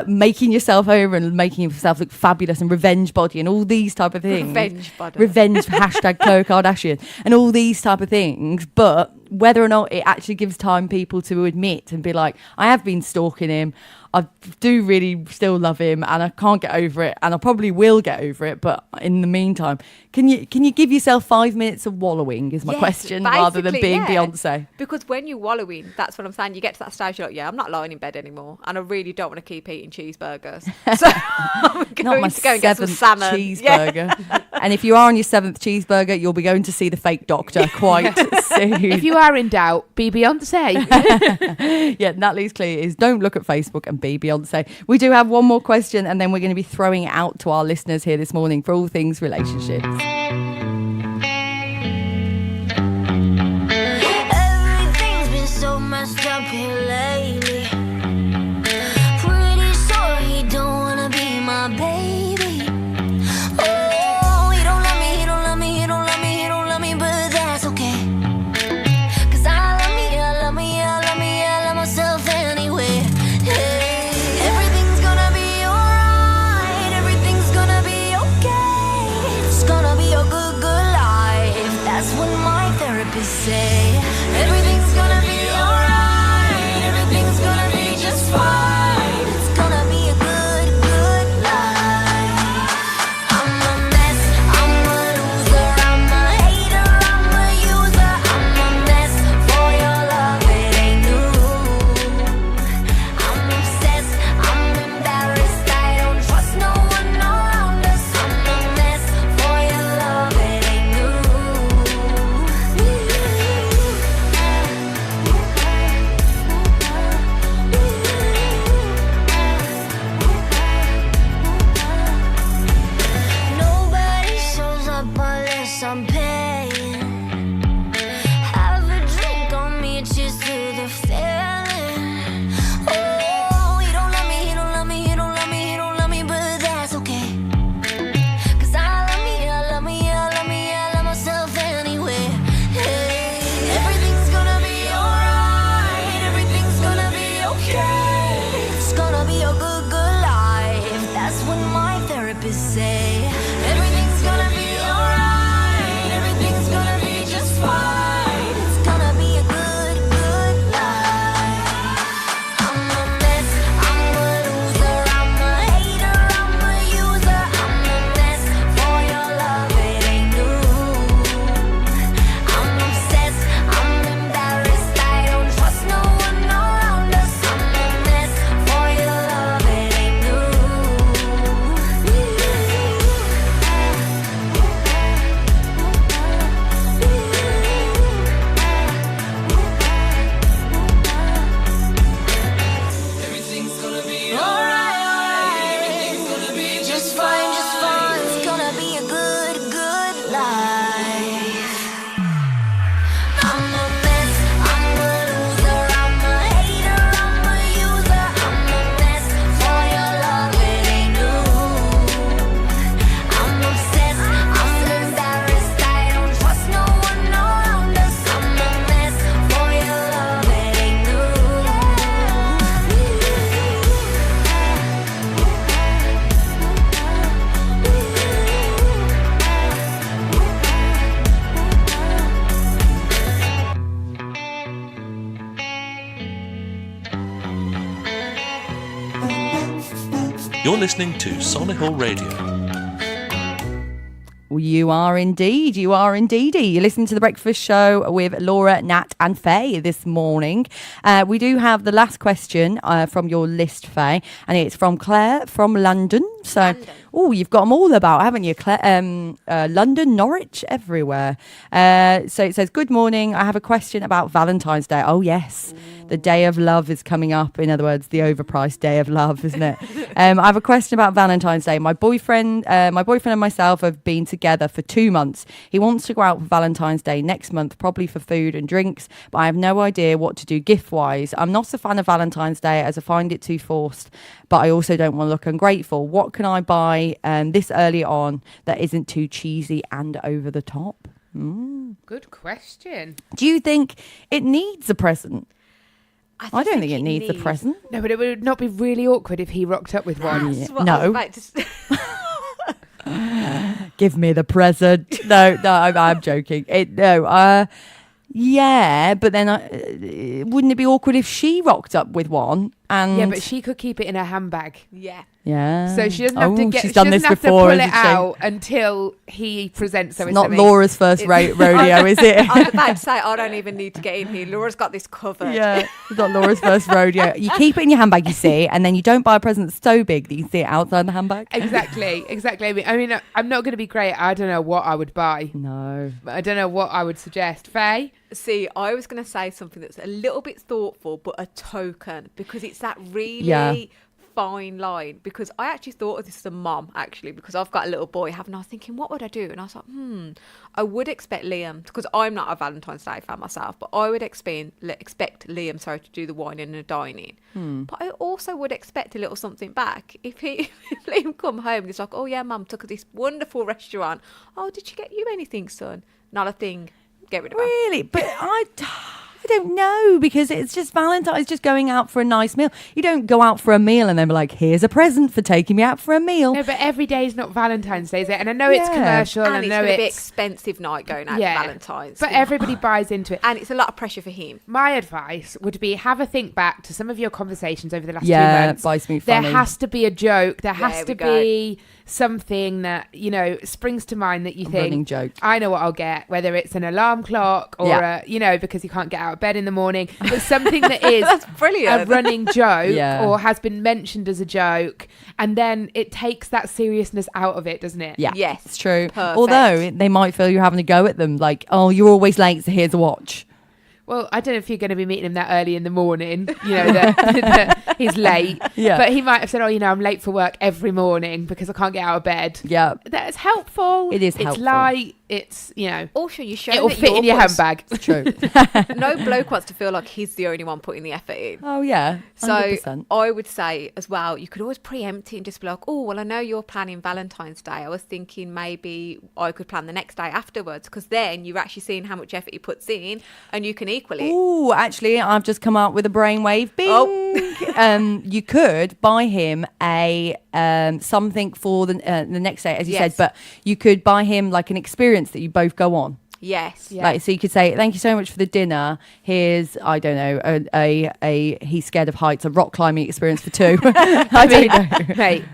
Speaker 4: making yourself over and making yourself look fabulous, and revenge body and all these type of things.
Speaker 5: Revenge body.
Speaker 4: Revenge hashtag Khloe Kardashian and all these type of things. But whether or not it actually gives time people to admit and be like, I have been stalking him. I do really still love him, and I can't get over it, and I probably will get over it. But in the meantime, can you give yourself 5 minutes of wallowing? Is my
Speaker 5: Yes,
Speaker 4: question, rather than
Speaker 5: basically,
Speaker 4: being
Speaker 5: yeah.
Speaker 4: Beyonce.
Speaker 5: Because when you're wallowing, that's what I'm saying. You get to that stage, you're like, yeah, I'm not lying in bed anymore, and I really don't want to keep eating cheeseburgers. So I'm
Speaker 4: Not
Speaker 5: going
Speaker 4: my
Speaker 5: to go and get some
Speaker 4: seventh
Speaker 5: salmon.
Speaker 4: cheeseburger. And if you are on your 7th cheeseburger, you'll be going to see the fake doctor quite soon.
Speaker 6: If you are in doubt, be Beyonce.
Speaker 4: Yeah, Natalie's clear is don't look at Facebook and be Beyonce. We do have one more question, and then we're going to be throwing it out to our listeners here this morning for all things relationships.
Speaker 7: Everything's been so messed up here lately. Pretty sure he don't wanna be my baby. Oh, he don't love me, he don't love me, he don't love me, he don't love me, but that's okay. 'Cause I love me, I love me, I love me, I love myself anyway. Hey, everything's gonna be alright, everything's gonna be okay. It's gonna be a good, good life. That's what my therapist say. Everything's gonna be alright, everything's gonna be just fine. It's gonna be a good, good life. I'm a mess, I'm a loser, I'm a hater, I'm a user. I'm a mess for your love, it ain't new. I'm obsessed, I'm embarrassed, I don't trust no one around us. I'm a mess for your love, it ain't new. Nobody shows up unless I'm paying. Have a drink on me, cheers to the feeling. Oh, he don't love me, he don't love me, he don't love me, he don't love me, but that's okay. 'Cause I love me, I love me, I love me, I love myself anyway. Hey, everything's gonna be alright, everything's gonna be okay. It's gonna be a good, good life. That's what my therapist say. Everything's gonna be alright, everything's gonna
Speaker 1: You're listening to Solihull Radio.
Speaker 4: You are indeed. You are indeedy. You're listening to The Breakfast Show with Laura, Nat and Faye this morning. We do have the last question from your list, Faye, and it's from Claire from London. So, oh, you've got them all about, haven't you, Claire? London, Norwich, everywhere. So it says, good morning. I have a question about Valentine's Day. Oh, yes. The day of love is coming up. In other words, the overpriced day of love, isn't it? I have a question about Valentine's Day. My boyfriend and myself have been together for 2 months. He wants to go out for Valentine's Day next month, probably for food and drinks, but I have no idea what to do gift-wise. I'm not a fan of Valentine's Day as I find it too forced, but I also don't want to look ungrateful. What can I buy this early on that isn't too cheesy and over the top?
Speaker 6: Good question.
Speaker 4: Do you think it needs a present? I don't think it needs a present.
Speaker 6: No, but it would not be really awkward if he rocked up with one.
Speaker 5: That's what I
Speaker 4: No.
Speaker 5: was about to
Speaker 4: Give me the present. No, I'm joking. Yeah, but then wouldn't it be awkward if she rocked up with one? And
Speaker 6: Yeah, but she could keep it in her handbag.
Speaker 5: Yeah.
Speaker 4: yeah,
Speaker 6: So she doesn't have to get.
Speaker 4: She's
Speaker 6: She
Speaker 4: done
Speaker 6: doesn't
Speaker 4: this
Speaker 6: have
Speaker 4: before,
Speaker 6: to pull it
Speaker 4: hasn't she?
Speaker 6: out until he presents her
Speaker 4: It's
Speaker 6: with
Speaker 4: not
Speaker 6: something.
Speaker 4: Laura's first rodeo, is it?
Speaker 5: I was about to say, I don't even need to get in here. Laura's got this covered.
Speaker 4: Yeah, it's not Laura's first rodeo. You keep it in your handbag, you see, and then you don't buy a present that's so big that you can see it outside the handbag.
Speaker 6: Exactly. I mean, I'm not going to be great. I don't know what I would buy.
Speaker 4: No.
Speaker 6: I don't know what I would suggest. Faye?
Speaker 5: See, I was going to say something that's a little bit thoughtful, but a token, because it's that really fine line. Because I actually thought of this as a mum, actually, because I've got a little boy, and I was thinking, what would I do? And I was like, I would expect Liam, because I'm not a Valentine's Day fan myself, but I would expect Liam, to do the whining and dining. But I also would expect a little something back. If Liam come home and he's like, oh yeah, mum took this wonderful restaurant. Oh, did she get you anything, son? Not a thing. Get rid of her.
Speaker 4: Really? But I don't know, because it's just Valentine's, just going out for a nice meal. You don't go out for a meal and then be like, here's a present for taking me out for a meal.
Speaker 6: No, but every day is not Valentine's Day, is it? And I know it's commercial,
Speaker 5: And
Speaker 6: and I
Speaker 5: it's
Speaker 6: know
Speaker 5: going to be
Speaker 6: it's
Speaker 5: expensive night going out for Valentine's.
Speaker 6: But everybody buys into it.
Speaker 5: And it's a lot of pressure for him.
Speaker 6: My advice would be have a think back to some of your conversations over the last 2
Speaker 4: Yeah,
Speaker 6: months.
Speaker 4: buy something
Speaker 6: There
Speaker 4: funny.
Speaker 6: has to be a joke. There has
Speaker 5: There
Speaker 6: to
Speaker 5: we go.
Speaker 6: be something that, springs to mind that you think,
Speaker 4: running joke.
Speaker 6: I know what I'll get, whether it's an alarm clock or, because you can't get out of bed in the morning, but something that is
Speaker 5: That's brilliant.
Speaker 6: a running joke
Speaker 4: Yeah.
Speaker 6: or has been mentioned as a joke. And then it takes that seriousness out of it, doesn't it?
Speaker 4: Yeah,
Speaker 5: Yes,
Speaker 4: it's true.
Speaker 5: perfect.
Speaker 4: Although they might feel you're having a go at them, like, oh, you're always late, so here's a watch.
Speaker 6: Well, I don't know if you're going to be meeting him that early in the morning, that he's late.
Speaker 4: Yeah.
Speaker 6: But he might have said, I'm late for work every morning because I can't get out of bed.
Speaker 4: Yeah.
Speaker 6: That's helpful.
Speaker 4: It is
Speaker 6: It's
Speaker 4: helpful.
Speaker 6: light. It's,
Speaker 5: Also, you show
Speaker 6: it'll
Speaker 5: that
Speaker 6: fit in your
Speaker 5: putting-
Speaker 6: handbag.
Speaker 4: It's true.
Speaker 5: No bloke wants to feel like he's the only one putting the effort in.
Speaker 4: Oh, yeah.
Speaker 5: So
Speaker 4: 100%.
Speaker 5: I would say as well, you could always preempt it and just be like, oh, well, I know you're planning Valentine's Day. I was thinking maybe I could plan the next day afterwards, because then you're actually seeing how much effort he puts in and you can equal it.
Speaker 4: Ooh, actually, I've just come up with a brainwave. Bing.
Speaker 5: Oh.
Speaker 4: You could buy him a something for the next day, as you said,
Speaker 5: Yes.
Speaker 4: but you could buy him like an experience that you both go on.
Speaker 5: Yes.
Speaker 6: Yeah.
Speaker 4: Like, so you could say, thank you so much for the dinner. Here's, I don't know, a he's scared of heights, a rock climbing experience for two. I don't know.
Speaker 6: Mate,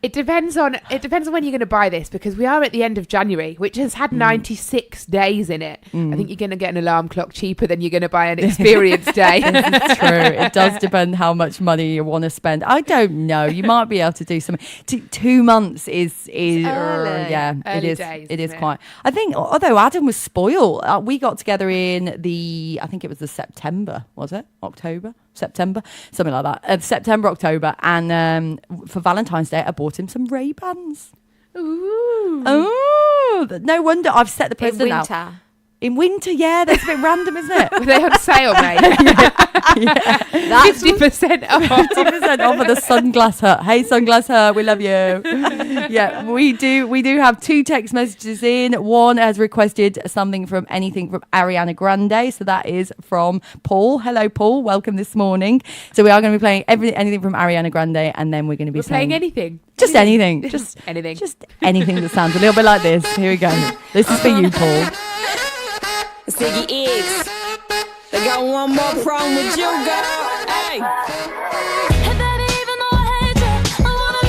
Speaker 6: it depends on when you're going to buy this, because we are at the end of January, which has had 96 days in it. I think you're going to get an alarm clock cheaper than you're going to buy an experience day.
Speaker 4: It's true. It does depend how much money you want to spend. I don't know. You might be able to do something. 2 months is
Speaker 5: early.
Speaker 4: yeah,
Speaker 6: Early
Speaker 4: it is.
Speaker 6: days,
Speaker 4: It is
Speaker 6: isn't it?
Speaker 4: quite. I think, although Adam was spoiled, we got together in I think it was the September, was it? October? September, something like that. September, October, and for Valentine's Day, I bought him some Ray-Bans.
Speaker 6: Ooh.
Speaker 4: Oh, no wonder I've set the
Speaker 5: In
Speaker 4: precedent out.
Speaker 5: winter.
Speaker 4: In winter, yeah, that's a bit random, isn't it?
Speaker 6: Were they on sale, mate?
Speaker 5: That's
Speaker 6: 50% off.
Speaker 4: 50% off of the Sunglass Hut. Hey, Sunglass Hut, we love you. Yeah, we do have 2 text messages in. One has requested anything from Ariana Grande. So that is from Paul. Hello, Paul. Welcome this morning. So we are going to be playing anything from Ariana Grande, and then we're going to be
Speaker 6: We're playing
Speaker 4: saying
Speaker 6: anything.
Speaker 4: just anything. Just
Speaker 6: Anything.
Speaker 4: Just anything that sounds a little bit like this. Here we go. This is for you, Paul.
Speaker 8: Ziggy X. They got one more problem with you, girl. Hey.
Speaker 7: Hey baby, even though I hate you, I wanna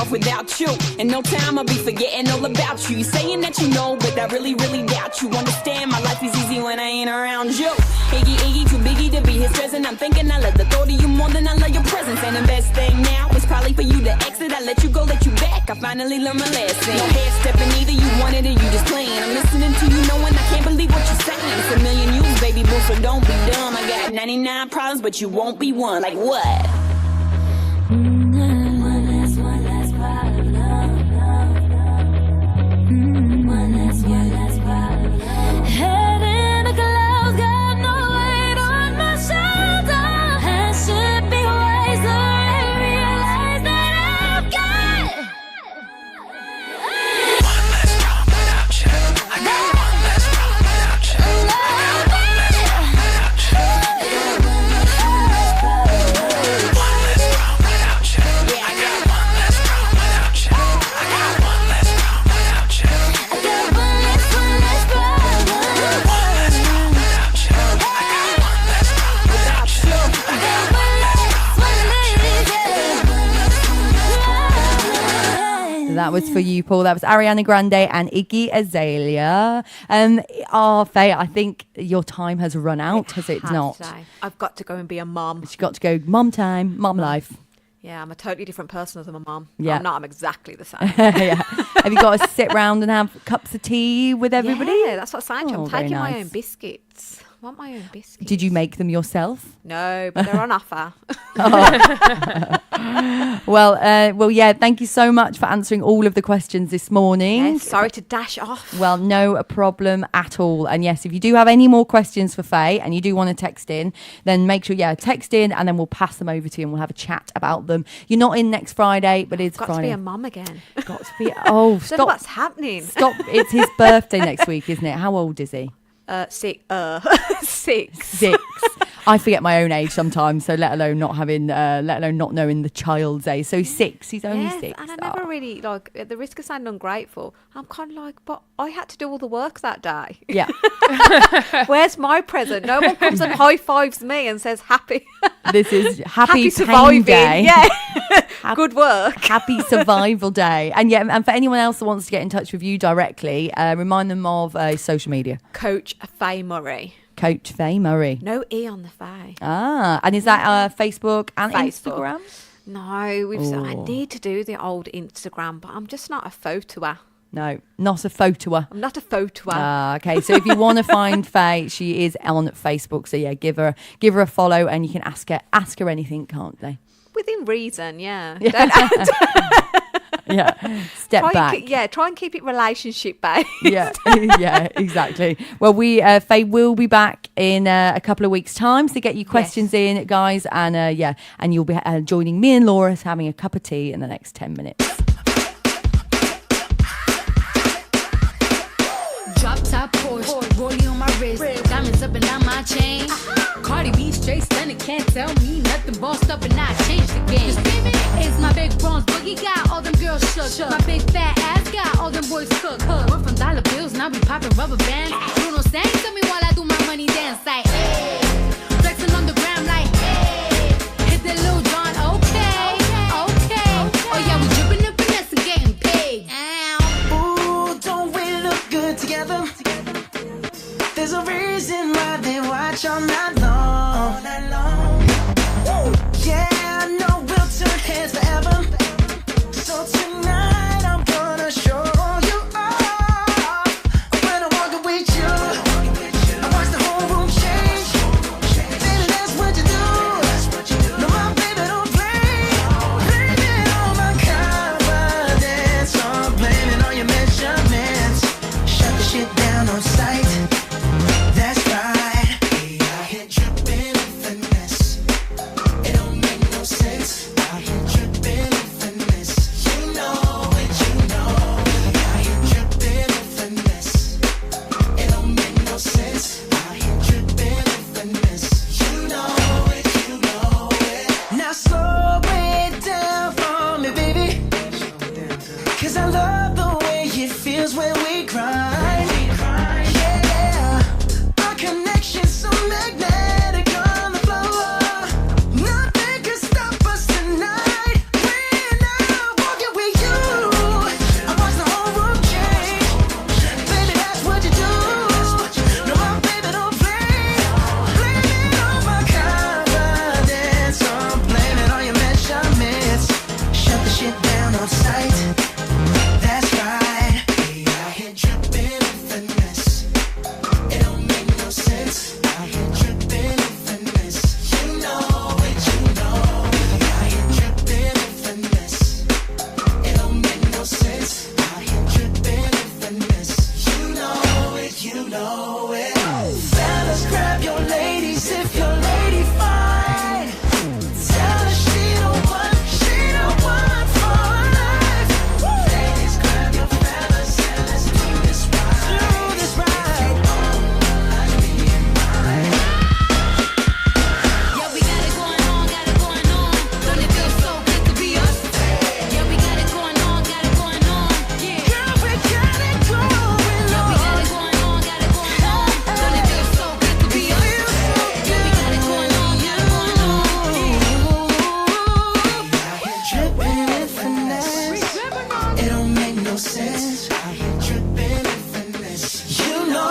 Speaker 8: life without you. In no time I'll be forgetting all about you. You saying that you know, but I really, really doubt you. Understand my life is easy when I ain't around you. Iggy, too biggie to be his present. I'm thinking I love the thought of you more than I love your presence. And the best thing now is probably for you to exit. I let you go, let you back. I finally learned my lesson. No head stepping either, you wanted it, you just playing. I'm listening to you knowing I can't believe what you're saying. It's a million yous, baby boo, so don't be dumb. I got 99 problems, but you won't be one. Like what?
Speaker 7: One less problem, one less problem. Head in the clouds, got no weight on my shoulder. And should be wiser and realize that I've got
Speaker 9: one less problem without you. I got one less problem without you. I got one less problem without you. One less problem without you. I got one less problem without you. I got one less problem without you.
Speaker 7: I got one less problem.
Speaker 9: One less problem without you. I got one less problem without you. I got one less.
Speaker 4: That was for you, Paul. That was Ariana Grande and Iggy Azalea. Faye, I think your time has run out, has it not?
Speaker 5: Today. I've got to go and be a mum.
Speaker 4: She got to go mom time, mom life.
Speaker 5: Yeah, I'm a totally different person as I'm a mum.
Speaker 4: Yeah.
Speaker 5: I'm not. I'm exactly the same.
Speaker 4: Yeah. Have you got to sit round and have cups of tea with everybody?
Speaker 5: Yeah, that's what I'm saying.
Speaker 4: Oh,
Speaker 5: I'm
Speaker 4: very
Speaker 5: taking my
Speaker 4: nice.
Speaker 5: own biscuits. I want my own biscuits.
Speaker 4: Did you make them yourself?
Speaker 5: No, but they're on offer.
Speaker 4: Well, yeah. Thank you so much for answering all of the questions this morning.
Speaker 5: Yes, sorry to dash off.
Speaker 4: Well, no problem at all. And yes, if you do have any more questions for Faye and you do want to text in, then make sure, text in and then we'll pass them over to you and we'll have a chat about them. You're not in next Friday, but it's
Speaker 5: Got
Speaker 4: Friday.
Speaker 5: to be a mum again.
Speaker 4: Got to be. Oh,
Speaker 5: Don't know
Speaker 4: stop.
Speaker 5: what's happening.
Speaker 4: Stop. It's his birthday next week, isn't it? How old is he?
Speaker 5: 6.
Speaker 4: 6. I forget my own age sometimes, so let alone not knowing the child's age. So he's 6. He's only 6.
Speaker 5: And I never really, like, at the risk of sounding ungrateful, I'm kind of like, but I had to do all the work that day.
Speaker 4: Yeah.
Speaker 5: Where's my present? No one comes and high fives me and says happy.
Speaker 4: This is happy pain
Speaker 5: surviving.
Speaker 4: day.
Speaker 5: Yeah. Good work.
Speaker 4: Happy survival day. And and for anyone else that wants to get in touch with you directly, remind them of social media.
Speaker 5: Coach Faye Murray.
Speaker 4: Coach Faye Murray.
Speaker 5: No E on the Faye.
Speaker 4: And is that Facebook and
Speaker 5: Facebook.
Speaker 4: Instagram?
Speaker 5: No, I need to do the old Instagram, but I'm just not a photoer.
Speaker 4: No, not a photoer.
Speaker 5: I'm not a photoer.
Speaker 4: Okay, so if you want to find Faye, she is on Facebook. So give her a follow, and you can ask her anything, can't they?
Speaker 5: Within reason, yeah.
Speaker 4: Yeah, step back.
Speaker 5: Try and keep it relationship based.
Speaker 4: Yeah, exactly. Well, Faye will be back in a couple of weeks' time to get your questions in, guys, and and you'll be joining me and Laura having a cup of tea in the next 10 minutes.
Speaker 10: Drop top Porsche, rollie on my wrist, diamonds up and down my chain. Cardi B straight stunning, can't tell me nothing. Bossed up and I changed the game. It's my big bronze boogie, got all them girls shook. My big fat ass got all them boys cooked. We're from dollar bills, now we popping rubber bands. Bruno sang to me while I do my money dance like, hey. Flexing on the gram like, hey. Hit that Lil Jon, okay. Oh yeah, we dripping and finesse and getting paid.
Speaker 11: Ooh, don't we look good together? There's a reason why they watch all night long. Woo. Yeah, I know we'll turn heads forever. So tonight I'm gonna show you off. When I walk with you, I watch the whole room change. Baby, that's what you do. No, my baby don't play. Blaming all my confidence, I'm blaming all your measurements. Shut the shit down on sight. That's right. Hey, I hit dripping with finesse. It don't make no sense. I hit dripping with finesse. You know it, you know. I hit dripping with finesse. It don't make no sense. I hit dripping with finesse. You know it, you know it. Now slow it down for me, baby. 'Cause I love the way it feels when we grind. Yeah. know it. Fellas, grab your ladies if your lady fine. Tell her she don't want for life. Ladies, grab your fellas and let's do this right.
Speaker 10: Yeah, we got it going on. Don't it feel so good to be us? Yeah, we got it going on. Yeah.
Speaker 11: Girl, we got it going on.
Speaker 10: Yeah, we got it going on. Don't it feel so good to be us? Yeah, we got it going on.
Speaker 11: Dripping in finesse. It don't make no sense. Dripping in finesse. You know.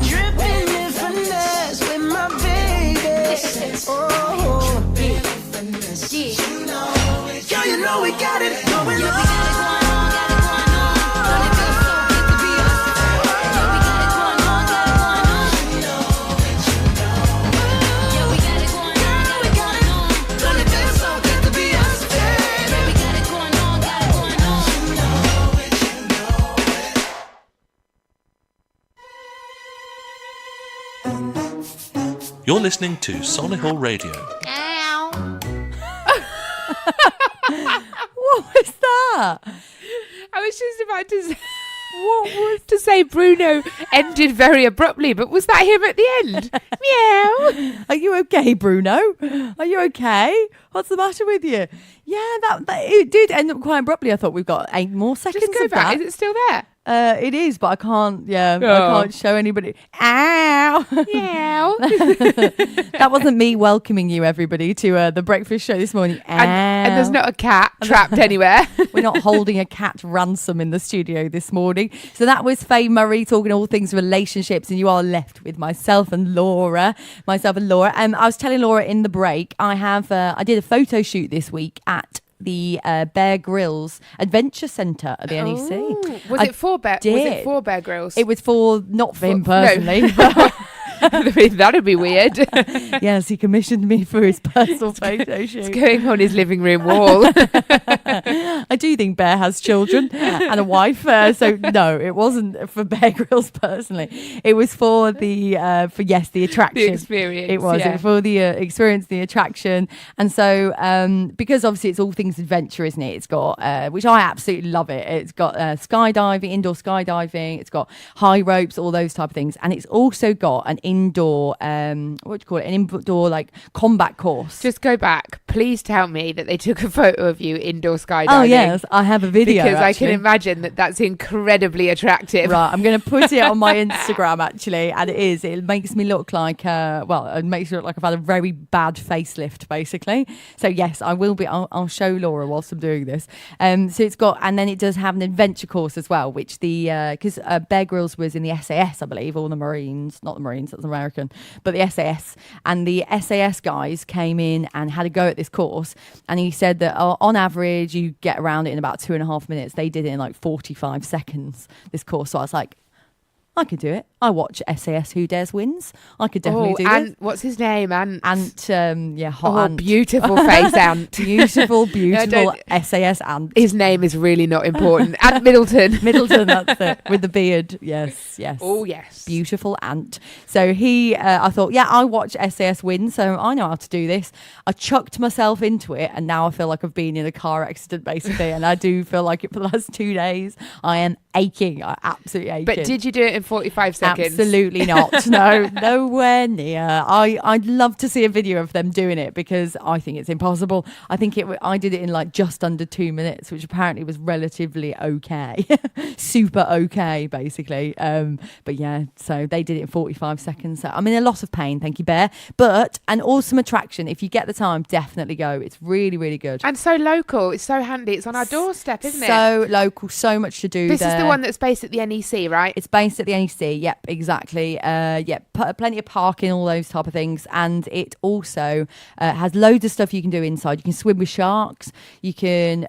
Speaker 11: Dripping in finesse with my baby. Oh. Dripping in finesse. You know. Girl, you know we got it going
Speaker 10: Yeah, we
Speaker 11: on.
Speaker 10: got it going on. Don't it feel so good to be us? Yeah, we got it going on. Yeah, we got it going on. Don't it feel so good to be us? Yeah, we got it going on.
Speaker 1: You're listening to Solihull Radio.
Speaker 4: What was that?
Speaker 6: I was just about to say, to say Bruno ended very abruptly, but was that him at the end? Meow.
Speaker 4: Are you okay, Bruno? Are you okay? What's the matter with you? Yeah, that it did end up quite abruptly. I thought we've got 8 more seconds
Speaker 6: Just go
Speaker 4: of
Speaker 6: back.
Speaker 4: that.
Speaker 6: Is it still there?
Speaker 4: It is, but I can't. Yeah, I
Speaker 6: Oh.
Speaker 4: can't show anybody. Ow!
Speaker 6: Meow.
Speaker 4: That wasn't me welcoming you, everybody, to the breakfast show this morning.
Speaker 6: And there's
Speaker 4: Ow.
Speaker 6: not a cat trapped anywhere.
Speaker 4: We're not holding a cat ransom in the studio this morning. So that was Faye Murray talking all things relationships, and you are left with myself and Laura. I was telling Laura in the break, I did a photo shoot this week at the Bear Grylls Adventure Centre at the NEC.
Speaker 6: Oh, was
Speaker 4: I
Speaker 6: it for Bear? Was
Speaker 4: did.
Speaker 6: it for Bear Grylls?
Speaker 4: It was not for him
Speaker 6: No.
Speaker 4: personally. But
Speaker 6: That'd be weird.
Speaker 4: yes, he commissioned me for his personal photo shoot.
Speaker 6: It's going on his living room wall.
Speaker 4: I do think Bear has children and a wife, so no, it wasn't for Bear Grylls personally. It was for the attraction,
Speaker 6: The experience.
Speaker 4: It was for the experience, the attraction, and so because obviously it's all things adventure, isn't it? It's got which I absolutely love it. It's got skydiving, indoor skydiving. It's got high ropes, all those type of things, and it's also got an indoor an indoor like combat course.
Speaker 6: Just go back. Please tell me that they took a photo of you indoor skydiving.
Speaker 4: Oh yes, I have a video
Speaker 6: because I
Speaker 4: actually.
Speaker 6: can imagine that that's incredibly attractive.
Speaker 4: Right, I'm going to put it on my Instagram actually, and it is. It makes me look like it makes me look like I've had a very bad facelift, basically. So yes, I will be. I'll show Laura whilst I'm doing this. So it's got, and then it does have an adventure course as well, which because Bear Grylls was in the SAS, I believe, or the Marines, not the Marines, that's American, but the SAS, and the SAS guys came in and had a go at this course, and he said that on average you get around it in about 2.5 minutes. They did it in like 45 seconds, this course. So I was like, I could do it. I watch SAS Who Dares Wins. I could definitely do
Speaker 6: and
Speaker 4: this.
Speaker 6: what's his name?
Speaker 4: Ant, hot
Speaker 6: Oh,
Speaker 4: Ant.
Speaker 6: beautiful face Ant.
Speaker 4: Beautiful
Speaker 6: don't-
Speaker 4: SAS Ant.
Speaker 6: His name is really not important. Ant Middleton.
Speaker 4: Middleton, that's it, with the beard. Yes.
Speaker 6: Oh, yes.
Speaker 4: Beautiful Ant. So I thought, yeah, I watch SAS Win, so I know how to do this. I chucked myself into it, and now I feel like I've been in a car accident, basically, and I do feel like it for the last 2 days. I am aching. I absolutely aching.
Speaker 6: But did you do it in 45 seconds?
Speaker 4: Absolutely not. No, nowhere near. I'd love to see a video of them doing it because I think it's impossible. I think I did it in like just under 2 minutes, which apparently was relatively okay. Super okay, basically. But yeah, so they did it in 45 seconds. So I'm in a lot of pain, thank you, Bear. But an awesome attraction. If you get the time, definitely go. It's really, really good.
Speaker 6: And so local. It's so handy. It's on our doorstep, isn't it?
Speaker 4: So local, so much to do
Speaker 6: This
Speaker 4: there.
Speaker 6: is the one that's based at the NEC, right?
Speaker 4: It's based at the NEC. Yep, exactly. Plenty of parking, all those type of things, and it also has loads of stuff you can do inside. You can swim with sharks. You can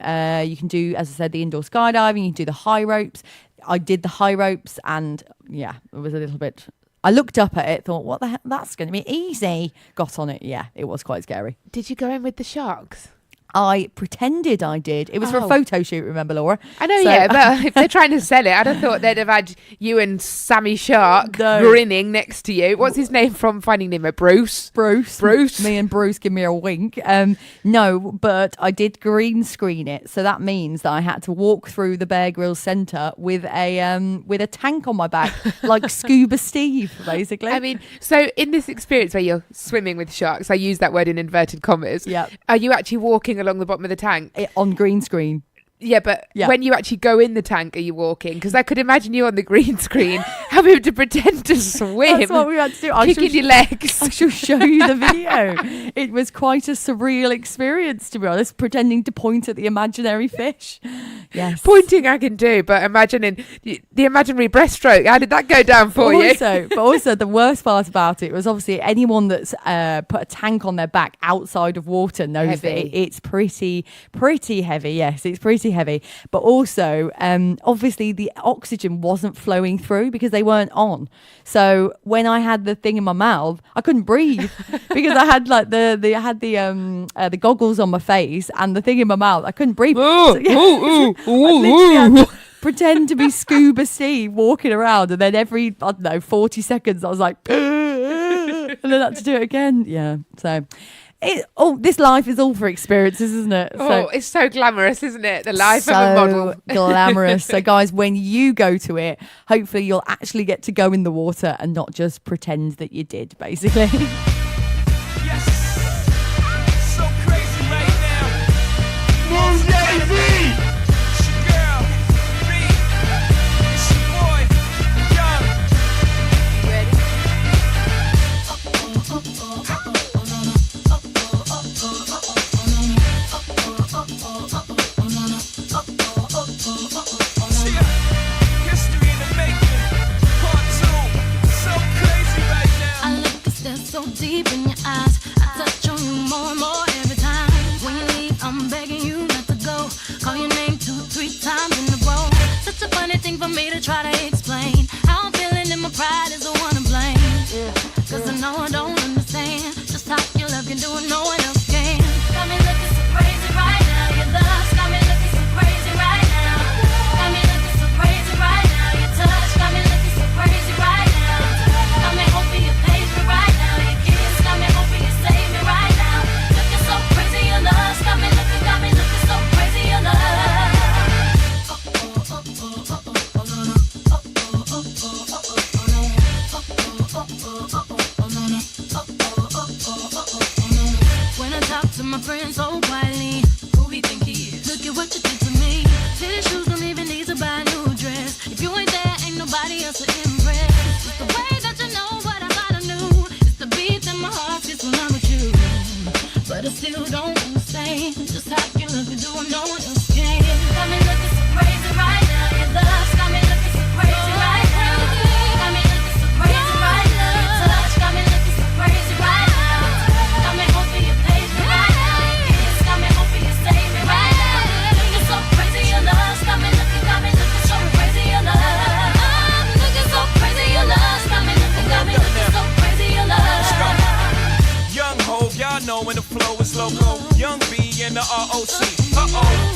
Speaker 4: do, as I said, the indoor skydiving. You can do the high ropes. I did the high ropes, and yeah, it was a little bit. I looked up at it, thought, what the heck? That's going to be easy. Got on it. Yeah, it was quite scary.
Speaker 6: Did you go in with the sharks?
Speaker 4: I pretended I did. It was for a
Speaker 6: Oh.
Speaker 4: photo shoot, remember, Laura?
Speaker 6: I know,
Speaker 4: So-
Speaker 6: yeah, but if they're trying to sell it, I'd have thought they'd have had you and Sammy Shark
Speaker 4: No.
Speaker 6: grinning next to you. What's his name from Finding Nemo? Bruce.
Speaker 4: Bruce. Me and Bruce give me a wink. No, but I did green screen it. So that means that I had to walk through the Bear Grylls Centre with a tank on my back, like Scuba Steve, basically.
Speaker 6: I mean, so in this experience where you're swimming with sharks, I use that word in inverted commas.
Speaker 4: Yep.
Speaker 6: Are you actually walking along the bottom of the tank?
Speaker 4: On green screen.
Speaker 6: Yeah, but
Speaker 4: Yeah.
Speaker 6: when you actually go in the tank, are you walking? Because I could imagine you on the green screen having to pretend to swim.
Speaker 4: That's what we had to do.
Speaker 6: Kicking your legs.
Speaker 4: I shall show you the video. It was quite a surreal experience, to be honest, pretending to point at the imaginary fish. Yes.
Speaker 6: Pointing I can do, but imagining the imaginary breaststroke, how did that go down for you?
Speaker 4: But also the worst part about it was obviously anyone that's put a tank on their back outside of water knows that
Speaker 6: Heavy.
Speaker 4: it's pretty heavy. Yes, it's pretty heavy. But also, obviously the oxygen wasn't flowing through because they weren't on. So when I had the thing in my mouth, I couldn't breathe because I had like the goggles on my face and the thing in my mouth. I couldn't breathe. So, yeah, I literally had to pretend to be Scuba Steve walking around, and then every 40 seconds I was like and then I had to do it again. Yeah. So this life is all for experiences, isn't it?
Speaker 6: Oh, it's so glamorous, isn't it? The life of a
Speaker 4: so
Speaker 6: model.
Speaker 4: glamorous. So guys, when you go to it, hopefully you'll actually get to go in the water and not just pretend that you did, basically.
Speaker 3: Yes. So crazy right now. Move, Jay-Z. It's your girl, B. It's your boy, Young. You ready? History in the making. Part 2. So crazy right now.
Speaker 7: I look and stare so deep in your eyes. I touch on you more and more every time. When you leave, I'm begging you not to go. Call your name 2-3 times in a row. Such a funny thing for me to try to explain. How I'm feeling and my pride is the one to blame. Cause I know I don't understand just how your love can do it, no one else can. Got me looking so crazy right now. Your love got me looking so crazy right now. Got me looking so crazy right now. Your touch got me looking so crazy right now. Got me hoping you page me right now. Your kiss got me hoping you save me right now. Looking so crazy, your love got me looking so crazy, your love. When I talk to my friends so quietly, who he think he is? Look at what you did to me. Tennis shoes don't even need to buy a new dress. If you ain't there, ain't nobody else to impress. It's the way that you know what I thought I knew. It's the beat that my heart gets when I'm with you. But I still don't understand just how you look and do what no one else can. Got me looking so crazy right now. Your love's got me looking so crazy right now. Got me looking so crazy right now. Your touch got me looking so crazy right now. Got me hoping you page me right now. Your kiss got me hoping you save me right now. Looking so crazy, your love's got me looking so crazy, your love. I'm looking so crazy, your love's got me looking so crazy, your love.
Speaker 3: Young Hov, y'all know when the flow is loco. Young B and the ROC.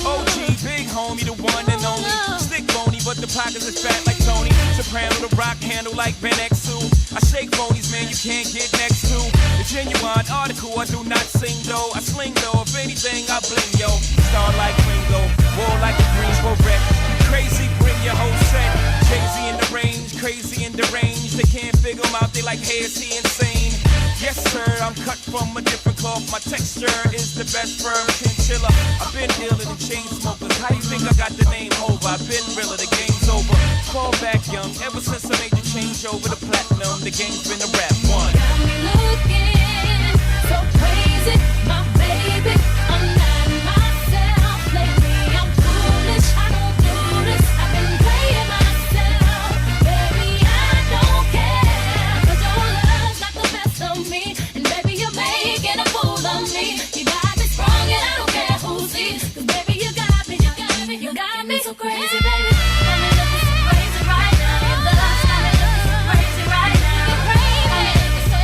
Speaker 3: OG, big homie, the one and only. Stick bony, but the pockets is fat like Tony. Soprano, the rock handle like Ben X2. I shake phonies, man, you can't get next to. The genuine article, I do not sing though. I sling though, if anything, I bling yo. Star like Ringo, war like a Greensboro wreck. Crazy, bring your whole set. Jay-Z in the range, crazy in the range. They can't figure him out, they like, hey, is he insane? Yes, sir, I'm cut from a different cloth. My texture is the best firm chinchilla. I've been dealing in chain smokers. How you think I got the name over? I've been realer, the game's over. Fall back young, ever since I made the change over to platinum, the game's been a rap one.
Speaker 7: Got me looking so crazy, my baby. I'm not myself lately. I'm foolish. I don't do this. I've been playing myself, baby. I don't care. 'Cause your love's not the best of me, and baby you're making a fool of me. You got me strong, and I don't care who sees. 'Cause baby you got me so crazy, baby. Got me looking so crazy right now. Your love's got me looking so crazy right now. Got me looking so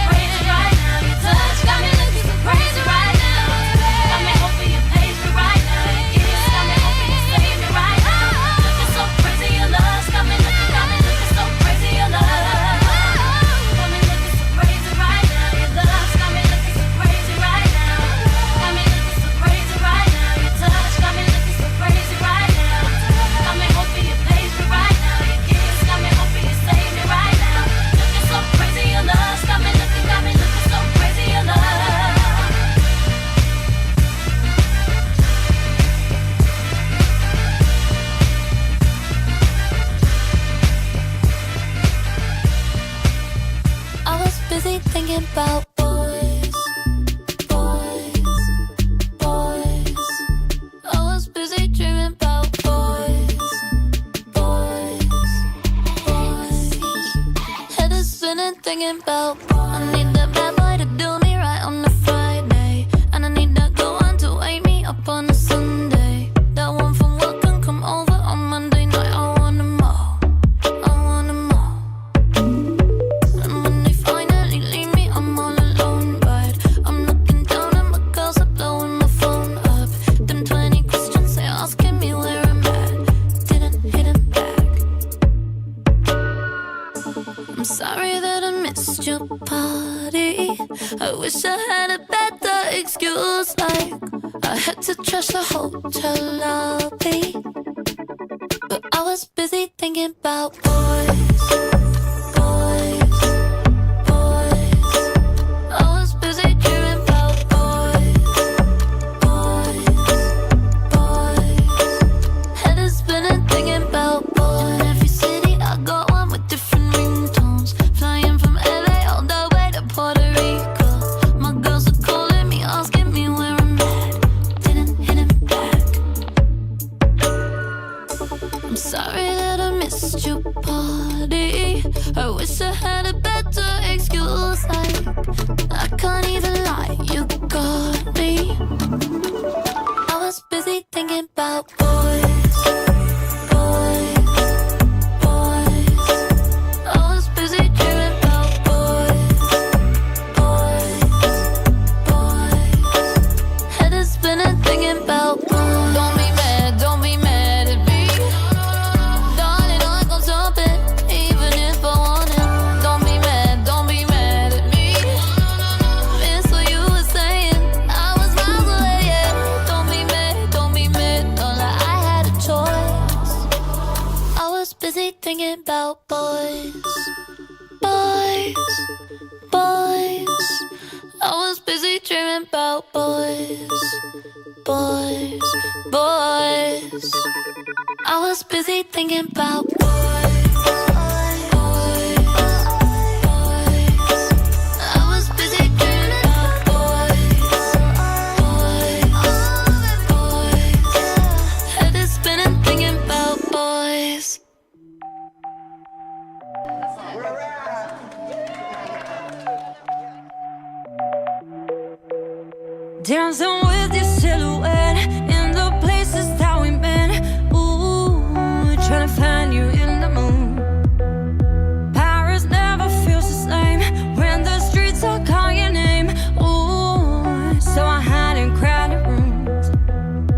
Speaker 7: thinking about boys, boys, boys. I was busy dreaming about boys, boys, boys. Head is spinning thinking about boys. I need that bad boy to do me right on a Friday, and I need that good one to wake me up on a Sunday. That one from work can come over on Monday night. I want them all, I want them all. And when they finally leave me, I'm all alone. Right, I'm looking down at my girls, are blowing my phone up. Them 20 questions they asking me where I'm at. Didn't hit it back. I'm sorry that I missed your party. I wish I had a better excuse, like I had to trash the hotel lobby. But I was busy thinking about boys, boys, boys. I was busy dreaming about boys, boys, boys. Head is spinning thinking about boys. In every city I got one with different ringtones. Flying from LA all the way to Puerto Rico. My girls are calling me, asking me where I'm at. Didn't hit it back. I'm sorry that I missed your party. I wish I had a better excuse, like I can't even lie, you got me. I was busy thinking about boys, boys, boys. I was busy dreaming about boys, boys, boys. Head is spinning thinking about boys. Don't be mad at me. Darling, I gon' stop it, even if I want it. Don't be mad at me. Miss what you were saying, I was miles away, yeah. Don't be mad, don't like I had a choice. I was busy thinking about boys, boys, boys. I was busy dreaming about boys, boys, boys. I was busy thinking about boys, boys, boys. I was busy dreaming about boys, boys, boys. Head is spinning thinking about boys.
Speaker 2: Dancing with your silhouette in the places that we've been. Ooh, trying to find you in the moon. Paris never feels the same when the streets all call your name. Ooh, so I hide in crowded rooms,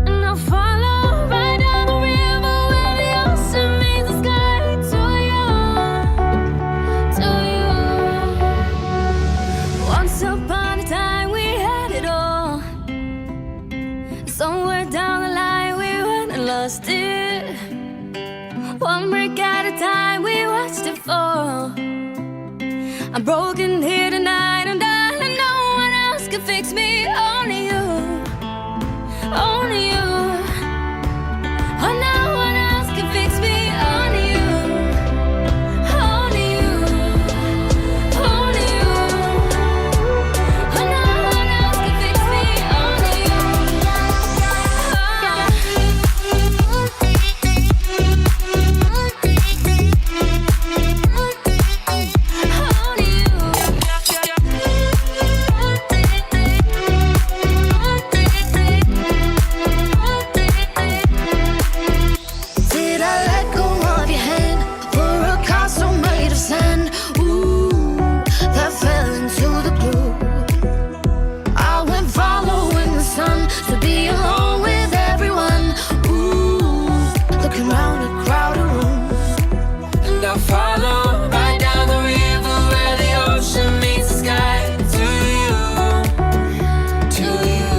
Speaker 2: and I'll follow right down the river where the ocean meets the sky. To you. Once upon a time we had it all. Somewhere down the line we went and lost it. One brick at a time we watched it fall. I'm broken here tonight, and darling, no one else can fix me. Only you, only you. Oh, no one else can fix me. Only you, only you, only you. Oh, no one else can fix me. Only you. Did I let go of your hand for a castle made of sand? Ooh, that fell into the blue. I went following the sun to be alone with everyone. Ooh, looking round a crowded room, and I follow right down the river where the ocean meets the sky. To you.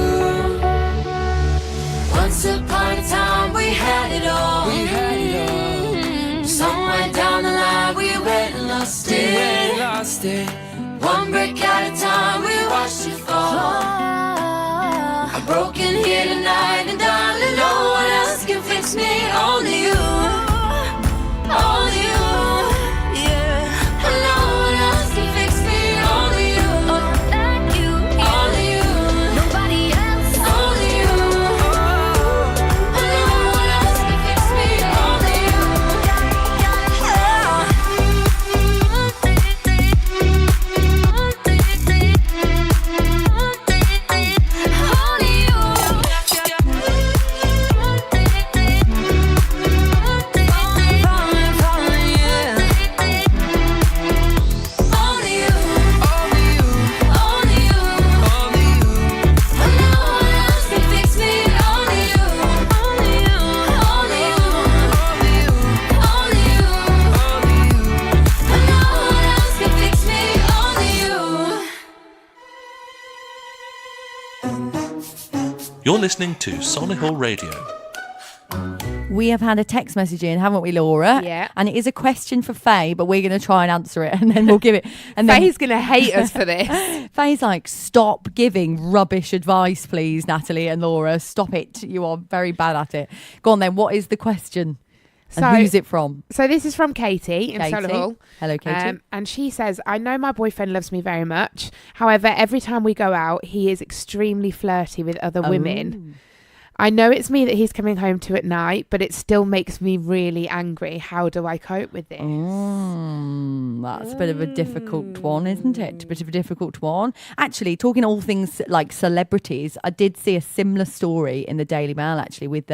Speaker 2: Once upon a time we had it all. Somewhere down the line we went and lost it. One brick at a time we watched it fall. I'm broken here tonight, and darling, no one else can fix me. Only you, only you. Yeah, and no one else can fix me. Only you.
Speaker 1: You're listening to Solihull Radio.
Speaker 4: We have had a text message in, haven't we, Laura?
Speaker 6: Yeah.
Speaker 4: And it is a question for Faye, but we're going to try and answer it, and then we'll give it. And then
Speaker 6: Faye's going to hate us for this.
Speaker 4: Faye's like, stop giving rubbish advice, please, Natalie and Laura. Stop it. You are very bad at it. Go on then. What is the question? And
Speaker 6: So-
Speaker 4: who's it from?
Speaker 6: So this is from Katie in
Speaker 4: Katie.
Speaker 6: Solihull.
Speaker 4: Hello, Katie.
Speaker 6: And she says, I know my boyfriend loves me very much. However, every time we go out, he is extremely flirty with other women. I know it's me that he's coming home to at night, but it still makes me really angry. How do I cope with this?
Speaker 4: That's a bit of a difficult one, isn't it? A bit of a difficult one. Actually, talking all things like celebrities, I did see a similar story in the Daily Mail, actually, with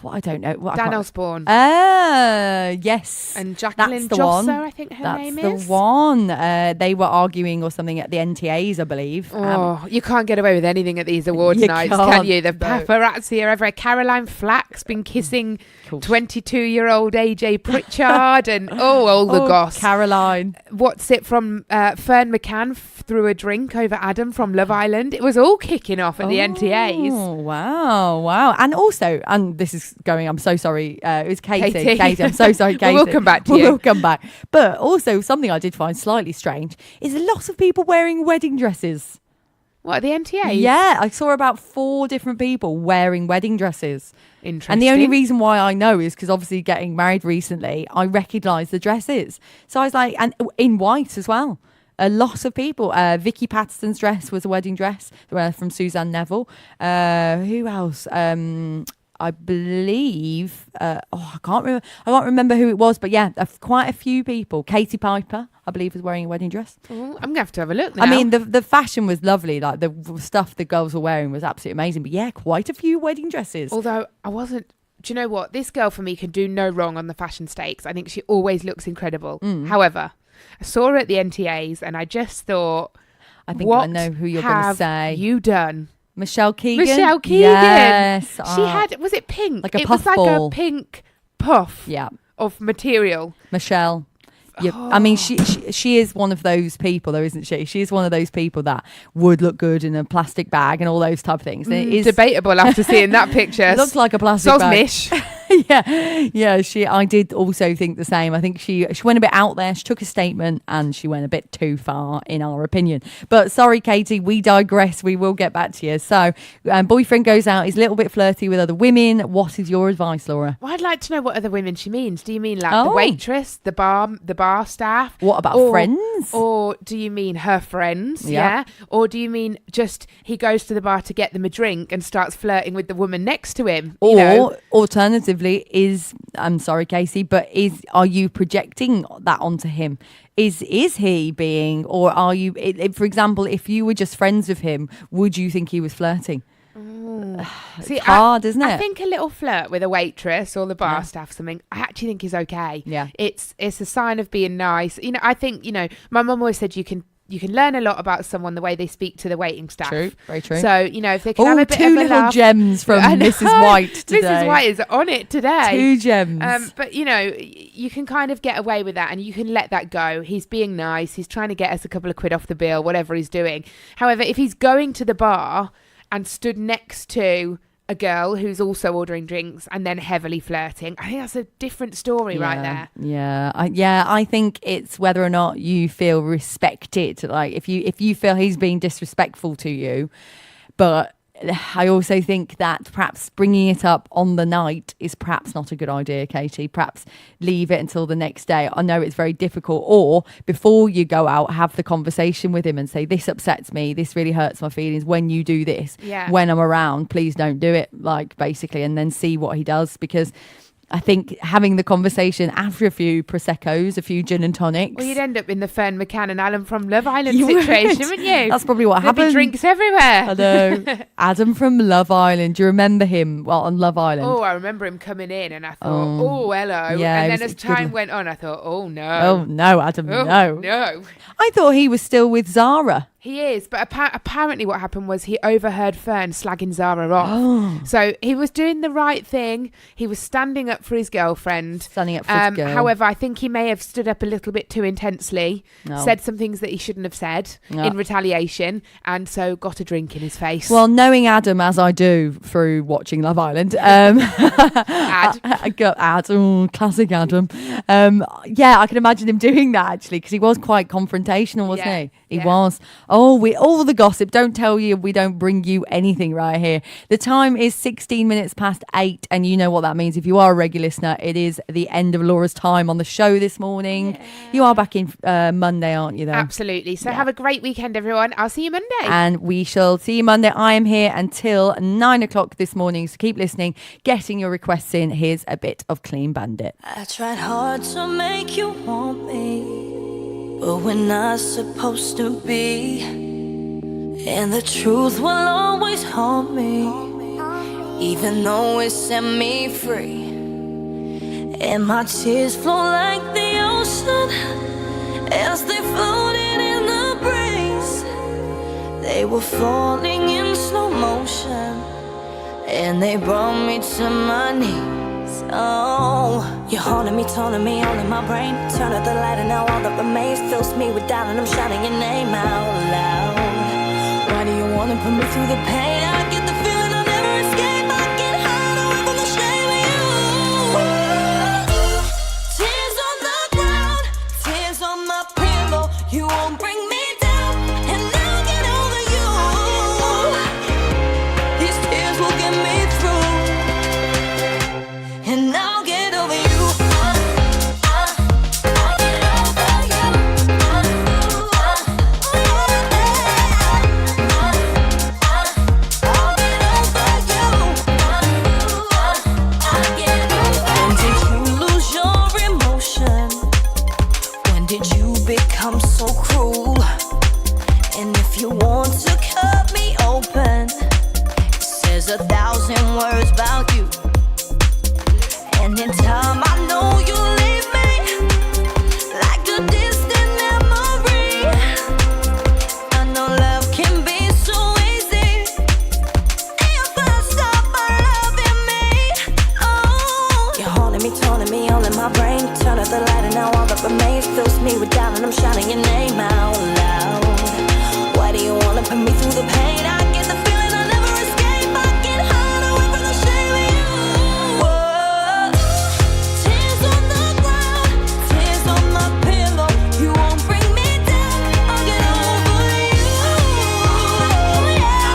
Speaker 4: I don't know.
Speaker 6: Dan Osborne.
Speaker 4: Yes.
Speaker 6: And Jacqueline
Speaker 4: That's the one.
Speaker 6: Josser, I think her name is.
Speaker 4: That's the one. They were arguing or something at the NTAs, I believe.
Speaker 6: Oh, you can't get away with anything at these awards
Speaker 4: You
Speaker 6: nights,
Speaker 4: can't,
Speaker 6: can you? The
Speaker 4: no.
Speaker 6: paparazzi are everywhere. Caroline Flack's been kissing 22-year-old AJ Pritchard and all the goss.
Speaker 4: Caroline.
Speaker 6: What's it from Fern McCann threw a drink over Adam from Love Island? It was all kicking off at the NTAs.
Speaker 4: Oh, wow. And also, and this is going, I'm so sorry, it was Katie.
Speaker 6: Katie.
Speaker 4: I'm so sorry, Katie.
Speaker 6: We'll come back to you.
Speaker 4: We'll come back. But also, something I did find slightly strange is a lot of people wearing wedding dresses.
Speaker 6: What, at the NTAs?
Speaker 4: Yeah, I saw about 4 different people wearing wedding dresses.
Speaker 6: Interesting.
Speaker 4: And the only reason why I know is because obviously getting married recently, I recognise the dresses. So I was like, and in white as well. A lot of people. Vicky Patterson's dress was a wedding dress from Suzanne Neville. Who else? I believe. I can't remember who it was, but yeah, quite a few people. Katie Piper, I believe, was wearing a wedding dress.
Speaker 6: Oh, I'm gonna have to have a look now.
Speaker 4: I mean, the fashion was lovely. Like the stuff the girls were wearing was absolutely amazing. But yeah, quite a few wedding dresses.
Speaker 6: Although I wasn't. Do you know what? This girl for me can do no wrong on the fashion stakes. I think she always looks incredible. However, I saw her at the NTAs and I just thought,
Speaker 4: I think
Speaker 6: what
Speaker 4: I know who you're going to
Speaker 6: have
Speaker 4: say.
Speaker 6: you done?
Speaker 4: Michelle Keegan.
Speaker 6: Michelle Keegan.
Speaker 4: Yes.
Speaker 6: She had, was it pink?
Speaker 4: Like a
Speaker 6: it
Speaker 4: puff
Speaker 6: was like
Speaker 4: ball.
Speaker 6: a pink puff
Speaker 4: Yeah.
Speaker 6: of material.
Speaker 4: Michelle. Yeah, I mean, she is one of those people, though, isn't she? She is one of those people that would look good in a plastic bag and all those type of things. And it is
Speaker 6: Debatable after seeing that picture.
Speaker 4: It looks like a plastic bag.
Speaker 6: Mish.
Speaker 4: yeah. I did also think the same. I think she went a bit out there. She took a statement and she went a bit too far, in our opinion. But sorry, Katie, we digress. We will get back to you. So, boyfriend goes out. He's a little bit flirty with other women. What is your advice, Laura?
Speaker 6: Well, I'd like to know what other women she means. Do you mean like the waitress, the bar staff?
Speaker 4: What about friends?
Speaker 6: Or do you mean her friends?
Speaker 4: Yeah.
Speaker 6: Or do you mean just he goes to the bar to get them a drink and starts flirting with the woman next to him?
Speaker 4: Or alternatively, I'm sorry, Casey, but are you projecting that onto him? Is he being, or are you, for example, if you were just friends with him, would you think he was flirting?
Speaker 6: See,
Speaker 4: it's hard, isn't it?
Speaker 6: I think a little flirt with a waitress or the bar staff, something, I actually think is okay.
Speaker 4: Yeah.
Speaker 6: It's a sign of being nice. You know, I think, my mum always said you can learn a lot about someone the way they speak to the waiting staff.
Speaker 4: True, very true.
Speaker 6: So, if they can have a bit
Speaker 4: 2
Speaker 6: of a
Speaker 4: little
Speaker 6: laugh.
Speaker 4: gems from
Speaker 6: I know,
Speaker 4: Mrs. White today.
Speaker 6: Mrs. White is on it today.
Speaker 4: 2 gems.
Speaker 6: But, you can kind of get away with that and you can let that go. He's being nice. He's trying to get us a couple of quid off the bill, whatever he's doing. However, if he's going to the bar and stood next to a girl who's also ordering drinks and then heavily flirting, I think that's a different story right there.
Speaker 4: Yeah. I think it's whether or not you feel respected. Like if you feel he's being disrespectful to you, but I also think that perhaps bringing it up on the night is perhaps not a good idea, Katie. Perhaps leave it until the next day. I know it's very difficult. Or before you go out, have the conversation with him and say, this upsets me. This really hurts my feelings when you do this.
Speaker 6: Yeah.
Speaker 4: When I'm around, please don't do it, like basically, and then see what he does. Because I think having the conversation after a few Prosecco's, a few gin and tonics.
Speaker 6: Well, you'd end up in the Fern McCann and Alan from Love Island
Speaker 4: You
Speaker 6: situation,
Speaker 4: would.
Speaker 6: wouldn't you?
Speaker 4: That's probably what
Speaker 6: There'd be
Speaker 4: happened.
Speaker 6: drinks everywhere.
Speaker 4: I know. Adam from Love Island. Do you remember him? Well, on Love Island.
Speaker 6: Oh, I remember him coming in and I thought, oh, hello.
Speaker 4: Yeah,
Speaker 6: and
Speaker 4: it
Speaker 6: then
Speaker 4: was
Speaker 6: as
Speaker 4: a good
Speaker 6: time
Speaker 4: one.
Speaker 6: went on, I thought, oh, no.
Speaker 4: Oh, no, Adam,
Speaker 6: Oh,
Speaker 4: no.
Speaker 6: no.
Speaker 4: I thought he was still with Zara.
Speaker 6: He is, but apparently what happened was he overheard Fern slagging Zara off.
Speaker 4: Oh.
Speaker 6: So he was doing the right thing. He was standing up for his girlfriend.
Speaker 4: Standing up for his girl.
Speaker 6: However, I think he may have stood up a little bit too intensely,
Speaker 4: No.
Speaker 6: said some things that he shouldn't have said
Speaker 4: No.
Speaker 6: in retaliation, and so got a drink in his face.
Speaker 4: Well, knowing Adam as I do through watching Love Island, classic Adam. Yeah, I can imagine him doing that actually, because he was quite confrontational, wasn't
Speaker 6: Yeah,
Speaker 4: he? He
Speaker 6: yeah.
Speaker 4: was. Oh, all the gossip. Don't tell you we don't bring you anything right here. The time is 16 minutes past 8, and you know what that means. If you are a regular listener, it is the end of Laura's time on the show this morning. You are back in Monday, aren't you? Though.
Speaker 6: Absolutely. So
Speaker 4: Yeah.
Speaker 6: have a great weekend, everyone. I'll see you Monday.
Speaker 4: And we shall see you Monday. I am here until 9 o'clock this morning. So keep listening, getting your requests in. Here's a bit of Clean Bandit.
Speaker 7: I tried hard to make you want me, but we're not supposed to be. And the truth will always haunt me, even though it set me free. And my tears flow like the ocean as they floated in the breeze. They were falling in slow motion, and they brought me to my knees. Oh, you're haunting me, taunting me, all in my brain. Turn out the light and now all that remains fills me with doubt, and I'm shouting your name out loud. Why do you wanna put me through the pain? I get the feeling I'll never escape. I get hide away from the shame of you. Tears on the ground, tears on my pillow. You won't bring me down, and I'll get over you. These tears will get me through, and I'll get over you. I'm so cruel, and if you want to cut me open, it says 1,000 words about you. And in time I know you'll leave me like a distant memory. I know love can be so easy if I stop loving me. Oh, you're haunting me, taunting me, all in my brain. Turn out the light and now all that remains fills me with doubt, and I'm shouting your name out loud. Why do you wanna put me through the pain? I get the feeling I'll never escape. I get hide away from the shame of you. Whoa. Tears on the ground, tears on my pillow. You won't bring me down, I'll get over you. Yeah,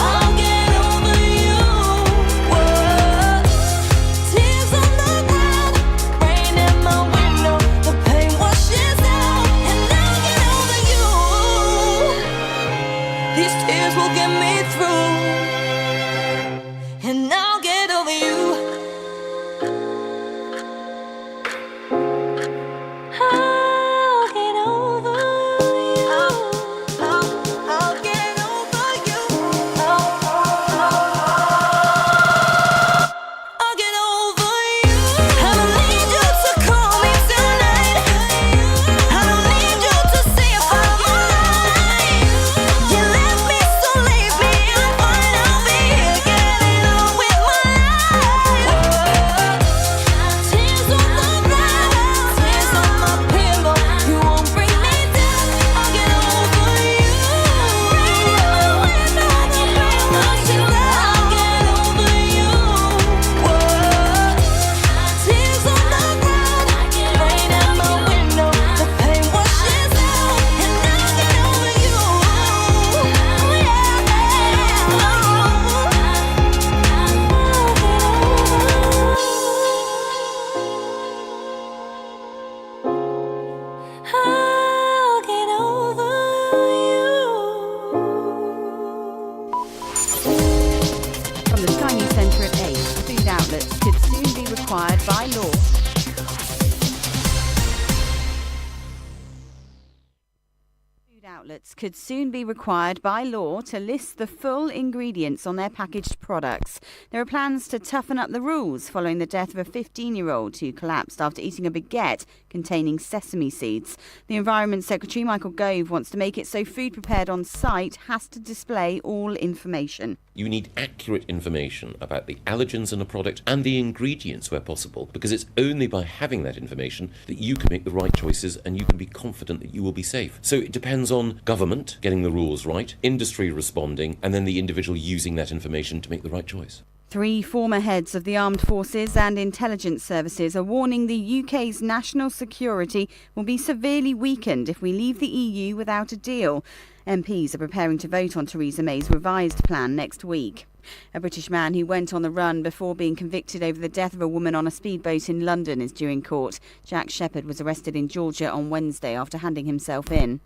Speaker 7: I'll get over you. Whoa. Tears on the ground, rain in my window. The pain washes out, and I'll get over you.
Speaker 12: outlets could soon be required by law to list the full ingredients on their packaged products. There are plans to toughen up the rules following the death of a 15-year-old who collapsed after eating a baguette containing sesame seeds. The Environment Secretary, Michael Gove, wants to make it so food prepared on site has to display all information.
Speaker 13: You need accurate information about the allergens in a product and the ingredients where possible, because it's only by having that information that you can make the right choices and you can be confident that you will be safe. So it depends on government getting the rules right, industry responding, and then the individual using that information to make the right choice.
Speaker 12: 3 former heads of the armed forces and intelligence services are warning the UK's national security will be severely weakened if we leave the EU without a deal. MPs are preparing to vote on Theresa May's revised plan next week. A British man who went on the run before being convicted over the death of a woman on a speedboat in London is due in court. Jack Shepherd was arrested in Georgia on Wednesday after handing himself in.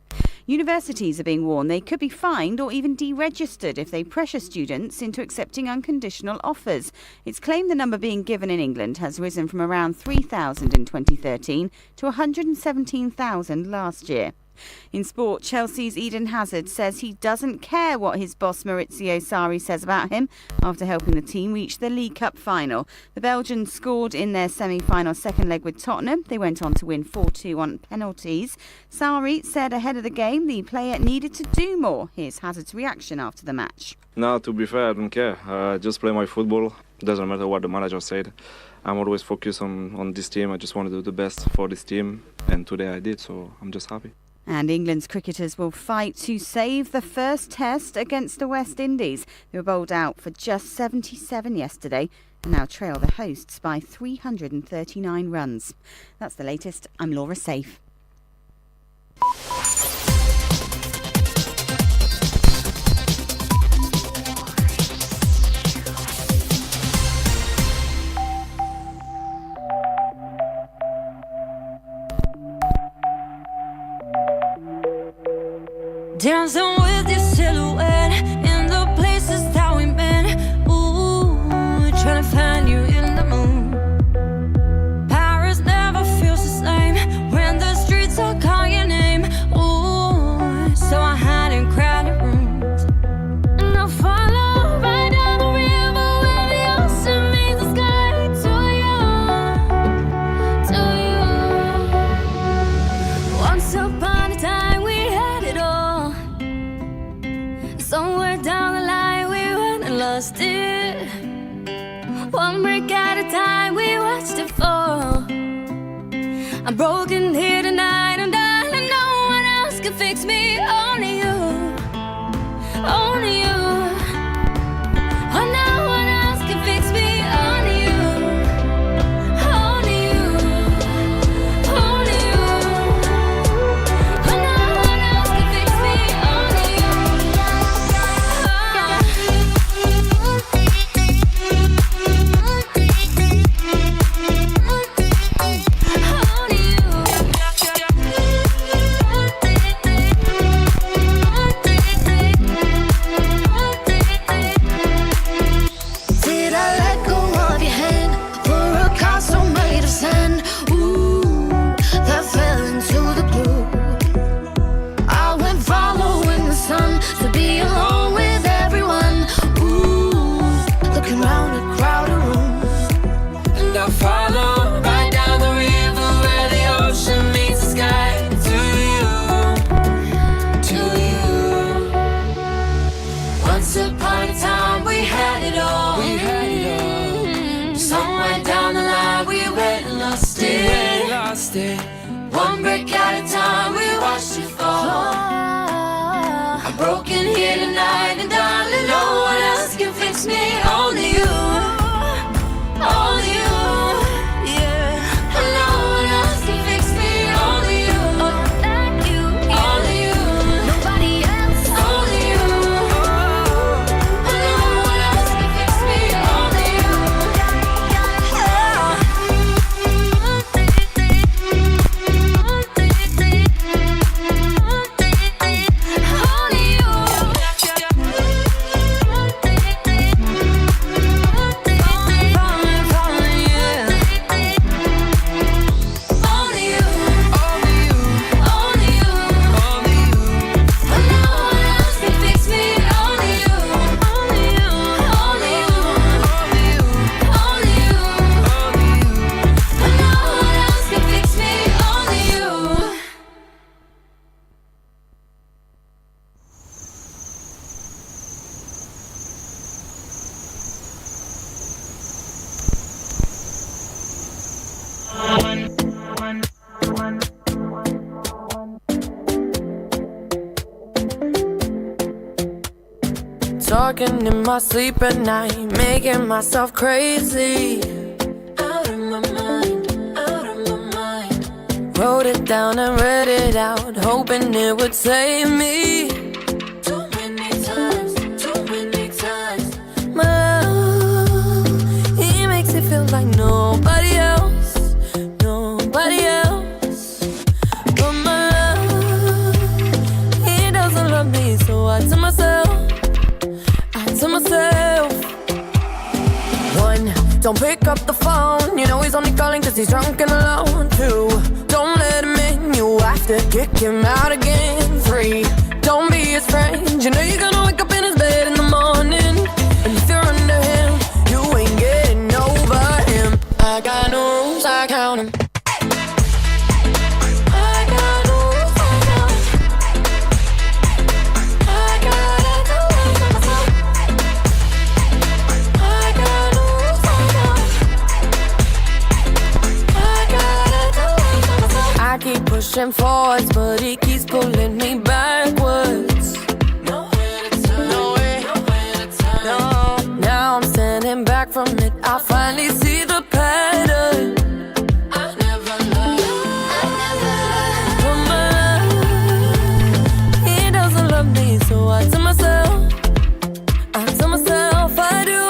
Speaker 12: Universities are being warned they could be fined or even deregistered if they pressure students into accepting unconditional offers. It's claimed the number being given in England has risen from around 3,000 in 2013 to 117,000 last year. In sport, Chelsea's Eden Hazard says he doesn't care what his boss Maurizio Sarri says about him after helping the team reach the League Cup final. The Belgians scored in their semi-final second leg with Tottenham. They went on to win 4-2 on penalties. Sarri said ahead of the game the player needed to do more. Here's Hazard's reaction after the match.
Speaker 14: No, to be fair, I don't care. Just play my football. Doesn't matter what the manager said. I'm always focused on this team. I just want to do the best for this team, and today I did, so I'm just happy.
Speaker 12: And England's cricketers will fight to save the first test against the West Indies. They were bowled out for just 77 yesterday and now trail the hosts by 339 runs. That's the latest. I'm Laura Safe.
Speaker 7: Dancing with your silhouette in the places that we've been. Ooh, trying to find you in the moon. Paris never feels the same when the streets all call your name. Ooh, so I hide in crowded rooms and I follow right down the river where the ocean meets the sky. To you. Once upon a time we had it all. Somewhere down the line we went and lost it. One brick at a time we watched it fall. I'm broken here tonight, I'm darling, no one else can fix me. Only you, only you. Oh, no one else can fix me. Only you, only you, only you. Oh, no one else can fix me. Only you. Did I let go of your hand for a castle made of sand? Ooh, that fell into the blue. I went following the sun to be alone with everyone. Ooh, looking round a crowded room. And I follow right down the river where the ocean meets the sky. To you. Once upon a time we had it all. We had it all. Somewhere down the line we went and lost it. One brick at a time we watched it fall. I'm broken here tonight and darling, no one else can fix me. Only you, only you. Yeah, and no one else can fix me. Only you, only you. Nobody else. Only you. And no one else can fix me. Only you.
Speaker 2: talking in my sleep at night, making myself crazy. Out of my mind, out of my mind. Wrote it down and read it out, hoping it would save me. Too many times, too many times. My love, he makes it feel like nobody else, nobody else. But my love, he doesn't love me, so I tell myself, one, don't pick up the phone, you know he's only calling cause he's drunk and alone. Two, don't let him in, you have to kick him out again. Three, don't be his friend, you know you're gonna wake up in his bed in the morning. And if you're under him, you ain't getting over him. I got no rules, I count him. Pushing forwards, but he keeps pulling me backwards. Nowhere to turn, nowhere to turn. No, now I'm standing back from it. I finally see the pattern. I never loved. But my love, he doesn't love me, so I tell myself, I do.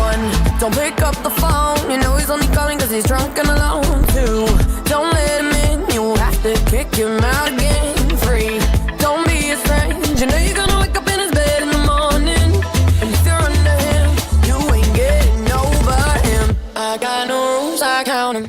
Speaker 2: One, don't pick up the phone, you know he's only calling cause he's drunk and alone. Two, don't let him in, you have to kick him out again. Three, don't be his friend, you know you're gonna wake up in his bed in the morning. And if you're under him, you ain't getting over him. I got no rules, I count him.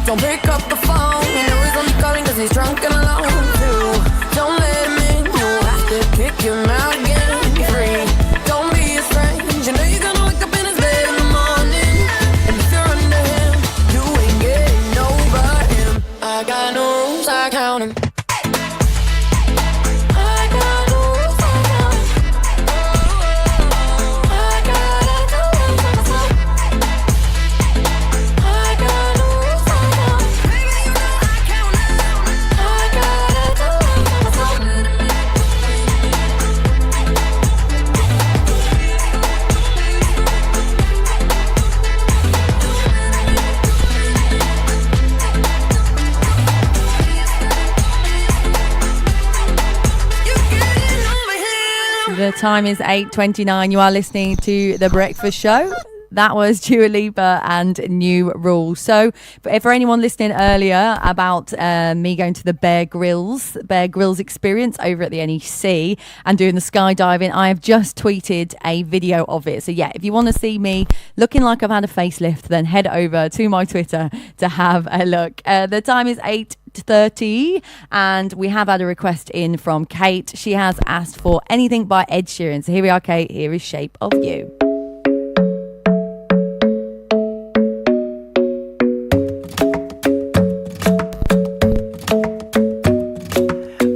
Speaker 2: Don't pick up the phone, you know he's only calling cause he's drunk and alone. Two, don't let him in, you have to kick him out again. Three, don't be his friend, you know you're gonna wake up in his bed in the morning. And if you're under him, you ain't getting over him. I got no rules, I count him.
Speaker 4: The time is 8:29. You are listening to The Breakfast Show. That was Dua Lipa and New Rules. So for anyone listening earlier about me going to the Bear Grylls experience over at the NEC and doing the skydiving, I have just tweeted a video of it. So yeah, if you want to see me looking like I've had a facelift, then head over to my Twitter to have a look. The time is 8:30 and we have had a request in from Kate. She has asked for anything by Ed Sheeran. So here we are, Kate. Here is Shape of You.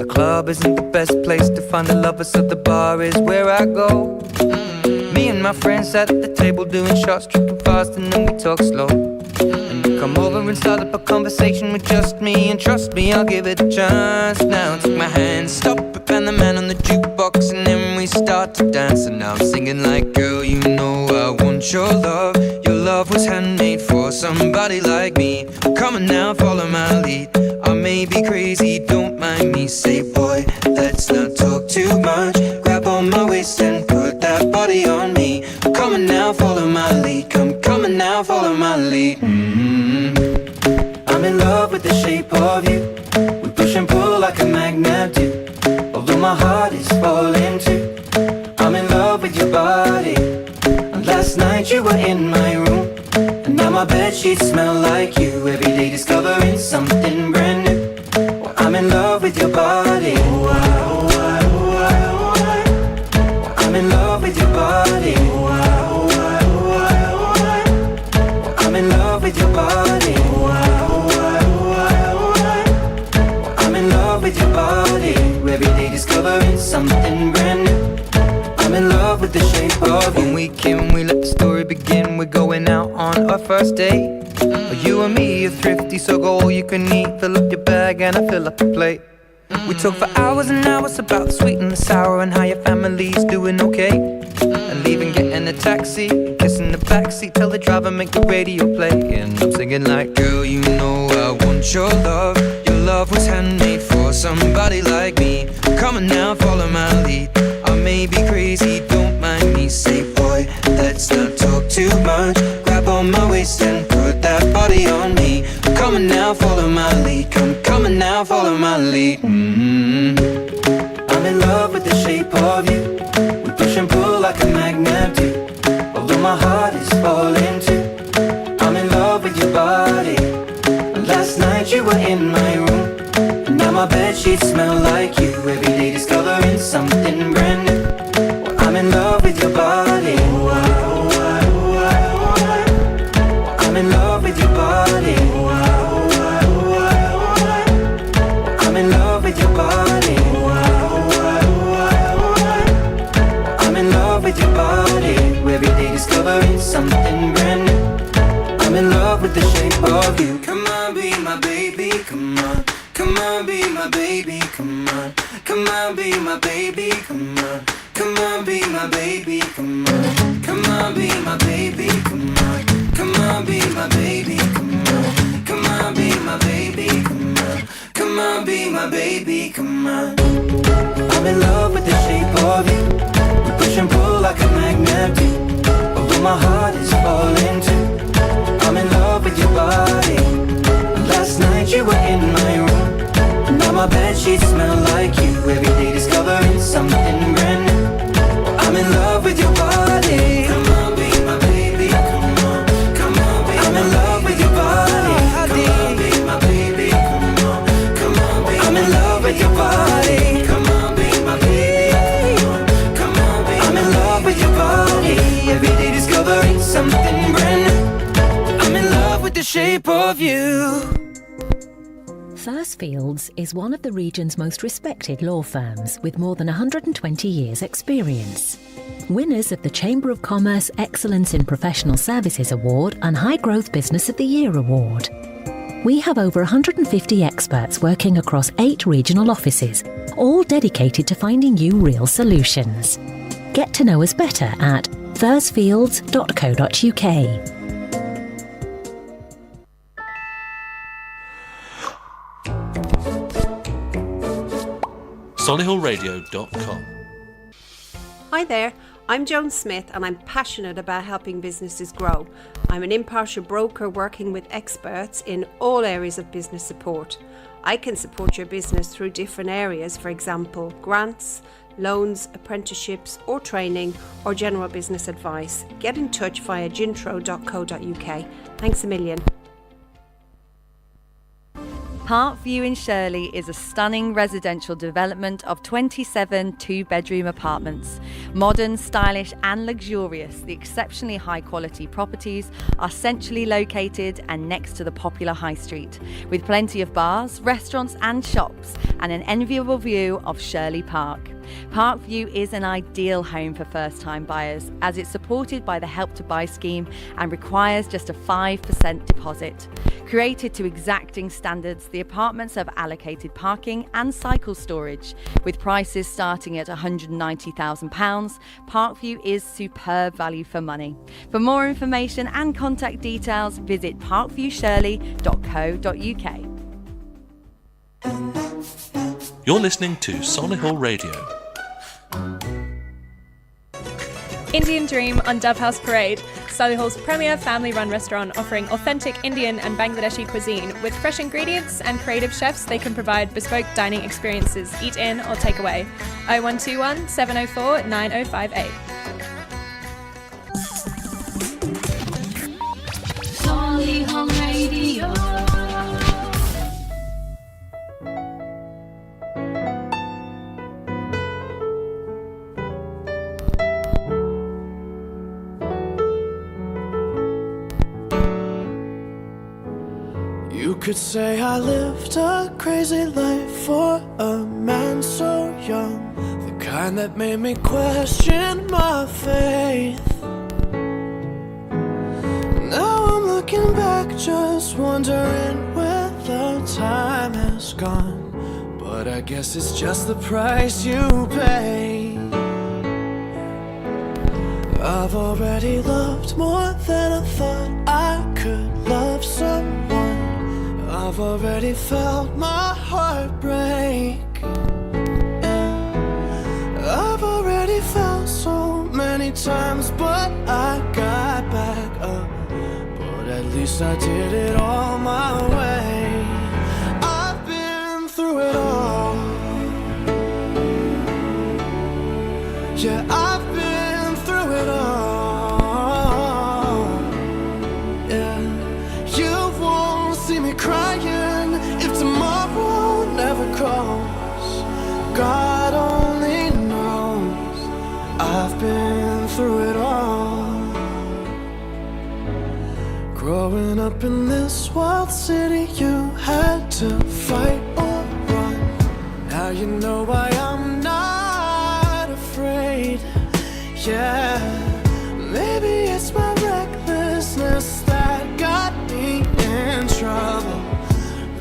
Speaker 15: Club isn't the best place to find the lovers, so the bar is where I go. Me and my friends at the table doing shots, tripping fast, and then we talk slow. And you come over and start up a conversation with just me, and trust me, I'll give it a chance. Now take my hand, stop it, and the man on the jukebox, and then we start to dance. And now I'm singing like, girl, you know I want your love. Your love was handmade for somebody like me. Come on now, follow my lead. I may be crazy, don't mind me. Say, boy, let's not talk too much. Grab on my waist and put that body on me. Come on now, follow my lead. Come on now, follow my lead. I'm in love with the shape of you. We push and pull like a magnet do. Although my heart is falling too. I'm in love with your body. And last night you were in my room. And now my bedsheets smell like you. Every day discovering something brand new. Well, I'm in love with your body. Oh, with your body. I'm in love with your body. Every day discovering something brand new. I'm in love with the shape of you. When we came, we let the story begin. We're going out on our first date. You and me are thrifty, so go all you can eat. Fill up your bag and I fill up the plate. We talk for hours and hours about the sweet and the sour and how your family's doing okay. And leaving, getting a taxi, kissing the backseat, tell the driver make the radio play. And I'm singing like, girl, you know I want your love. Your love was handmade for somebody like me. Come on now, follow my lead. I may be crazy, don't mind me. Say, boy, let's not talk too much. Grab on my waist and put that body on me. Come on now, follow my lead. Come on now, follow my lead. I'm in love with the shape of you. We push and pull like a magnet do. Although my heart is falling too. I'm in love with your body. Last night you were in my room. And now my bedsheets smell like you. Every day discovering something brand new. I'm in love with your body. I'm in love with your body. I'm in love with your body. I'm in love with your body. Every day discovering something brand new. I'm in love with the shape of you. Come on, be my baby, come on. Come on, be my baby, come on. Come on, be my baby, come on. Come on, be my baby, come on. Come on, be my baby, come on. Come on, be my baby, come on. Come on, be my baby, come on. Come on, be my baby, come on. I'm in love with the shape of you. We push and pull like a magnet do. Although my heart is falling too. I'm in love with your body. Last night you were in my room. Now my bedsheets smell like you. Every day discovering something brand new. I'm in love with your body. Come on, be my baby, come on. Come on, be I'm in love with your body. Come on, be my baby, come on. Come on, be I'm in love with your body. Come on, be my baby, come on. Come on, be I'm in love with your body. Every day discovering something brand new. I'm in love with the shape of you.
Speaker 16: Furst Fields is one of the region's most respected law firms with more than 120 years' experience. Winners of the Chamber of Commerce Excellence in Professional Services Award and High Growth Business of the Year Award. We have over 150 experts working across 8 regional offices, all dedicated to finding you real solutions. Get to know us better at furstfields.co.uk.
Speaker 1: solihullradio.com.
Speaker 17: Hi there, I'm Joan Smith and I'm passionate about helping businesses grow. I'm an impartial broker working with experts in all areas of business support. I can support your business through different areas, for example, grants, loans, apprenticeships or training or general business advice. Get in touch via gintro.co.uk. Thanks a million.
Speaker 4: Parkview in Shirley is a stunning residential development of 27 two-bedroom apartments. Modern, stylish and luxurious, the exceptionally high-quality properties are centrally located and next to the popular high street, with plenty of bars, restaurants and shops, and an enviable view of Shirley Park. Parkview is an ideal home for first-time buyers as it's supported by the Help to Buy scheme and requires just a 5% deposit. Created to exacting standards, the apartments have allocated parking and cycle storage. With prices starting at £190,000, Parkview is superb value for money. For more information and contact details, visit parkviewshirley.co.uk.
Speaker 1: You're listening to Solihull Radio.
Speaker 18: Indian Dream on Dove House Parade, Solihull's premier family-run restaurant offering authentic Indian and Bangladeshi cuisine with fresh ingredients and creative chefs. They can provide bespoke dining experiences, eat in or take away. 0121 704 9058.
Speaker 10: Solihull Radio.
Speaker 11: You could say I lived a crazy life for a man so young, the kind that made me question my faith. Now I'm looking back, just wondering where the time has gone. But I guess it's just the price you pay. I've already loved more than I thought I could love someone. I've already felt my heart break. Yeah. I've already felt so many times, but I got back up. But at least I did it all my way. I've been through it all. Yeah, I've been through it all. Yeah, you won't see me crying if tomorrow never comes. God only knows I've been through it all. Growing up in this wild city, you had to fight or run. Now you know why I'm not afraid. Yeah, maybe it's my recklessness that got me in trouble,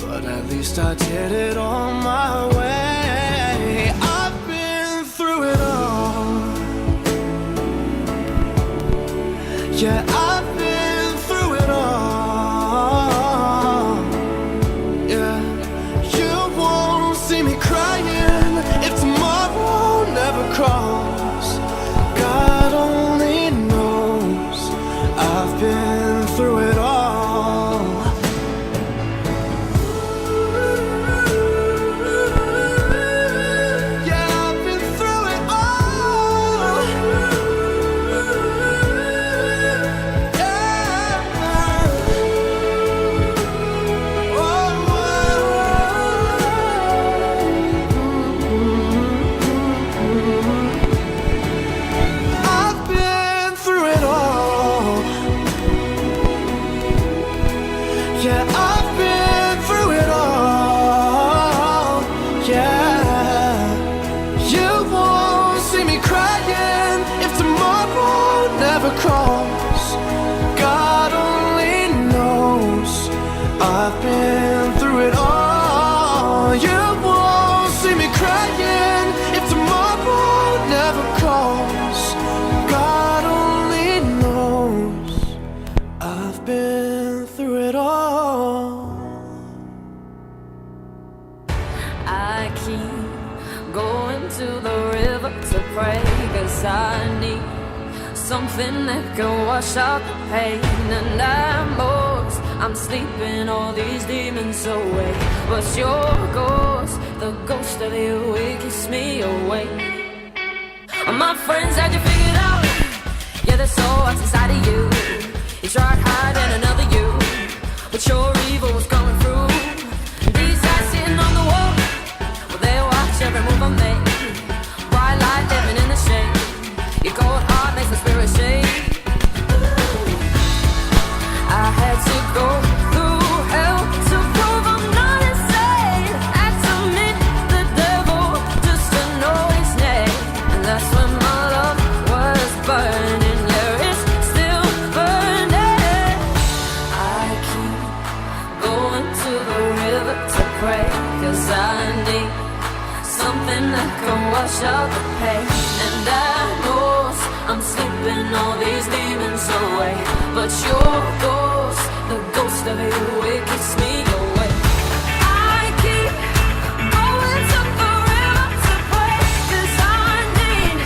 Speaker 11: but at least I did it on my way. I've been through it all. Yeah, I've been through it all. Yeah, you won't see me crying if tomorrow never comes. God only knows I've been through it all. Yeah, I've been through it all. I've been through it all. Yeah, I've been through it all. Yeah, you won't see me crying if tomorrow never comes. God only knows I've been through it all. You won't see me crying if tomorrow never comes. God only knows I've been through it all.
Speaker 19: I keep going to the river to pray, 'cause I need something that can wash out the pain. And I'm sleeping all these demons away, but your ghost, the ghost of you, it keeps me awake. My friends had you figured out. Yeah, they saw what's inside of you. You tried hiding another you, but your evil was coming through. These eyes sitting on the wall, well, they watch every move I make. Bright light living in the shade. Your cold heart makes my spirit shake. I had to go through hell to prove I'm not insane. Had to meet the devil just to know his name. And that's when my love was burning. Yeah, it's still burning. I keep going to the river to pray, 'cause I need something that can wash out the pain. And I know I'm sleeping all these demons away, but your ghost, the ghost of you, it keeps me away. I keep going to the river to pray, 'cause I need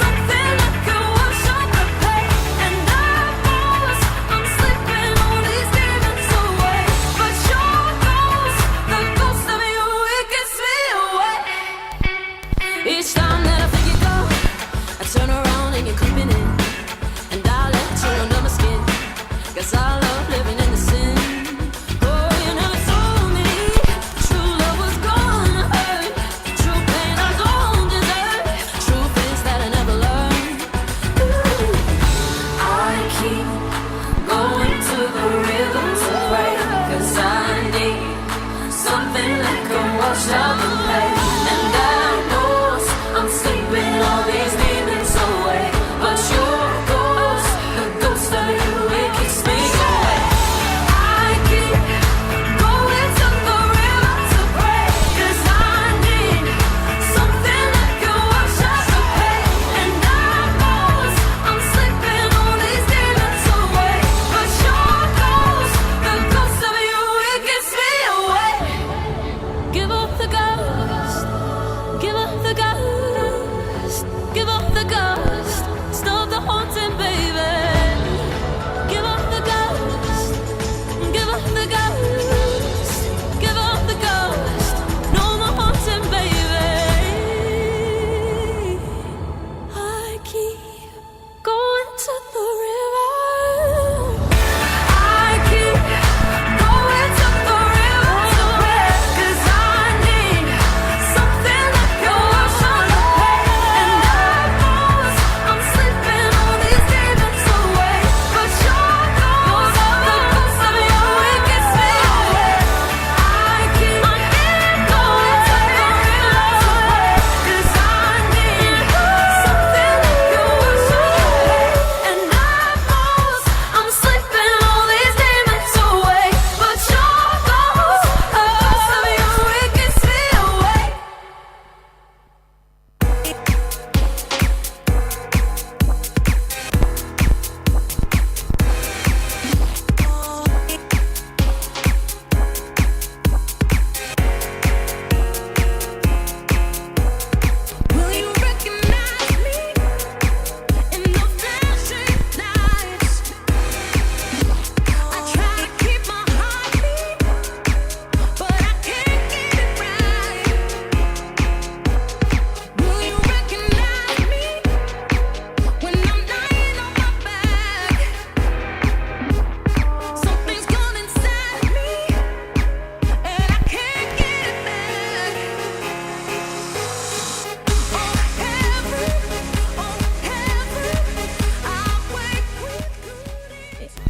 Speaker 19: something that can wash out the pain. And I know I'm sleeping all these demons away, but your ghost, the ghost of you, it keeps me away. Each time that I think you go, I turn around and you're creeping in, and I let you under my skin, 'cause I love living in the sin. Oh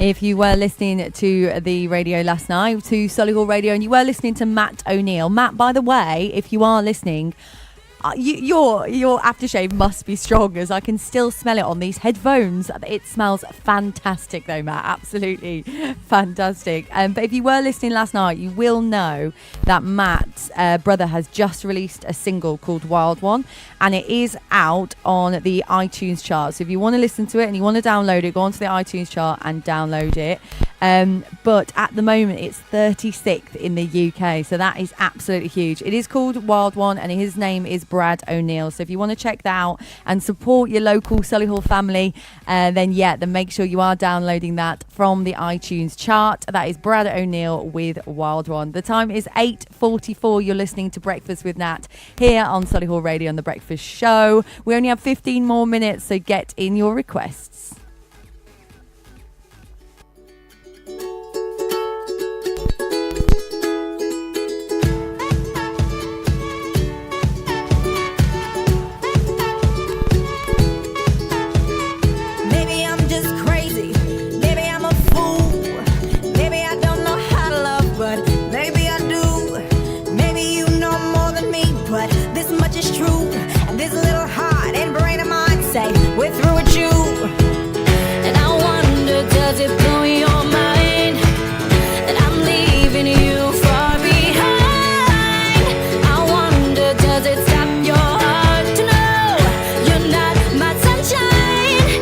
Speaker 4: If you were listening to the radio last night, to Solihull Radio, and you were listening to Matt O'Neill. Matt, by the way, if you are listening, your aftershave must be strong, as I can still smell it on these headphones. It smells fantastic though, Matt. Absolutely fantastic. But if you were listening last night, you will know that Matt's brother has just released a single called Wild One, and it is out on the iTunes chart. So if you want to listen to it and you want to download it, go onto the iTunes chart and download it. But at the moment it's 36th in the UK, so that is absolutely huge. It is called Wild One, and his name is Brad O'Neill. So if you want to check that out and support your local Solihull family, then make sure you are downloading that from the iTunes chart. That is Brad O'Neill with Wild One. The time is 8:44. You're listening to Breakfast with Nat here on Solihull Radio on The Breakfast Show. We only have 15 more minutes, so get in your requests.
Speaker 2: Maybe I'm just crazy. Maybe I'm a fool. Maybe I don't know how to love, but maybe I do. Maybe you know more than me, but this much is true. And this little heart and brain of mine say we're through with you. And I wonder, does it blow your mind that I'm leaving you far behind? I wonder, does it stop your heart to know you're not my sunshine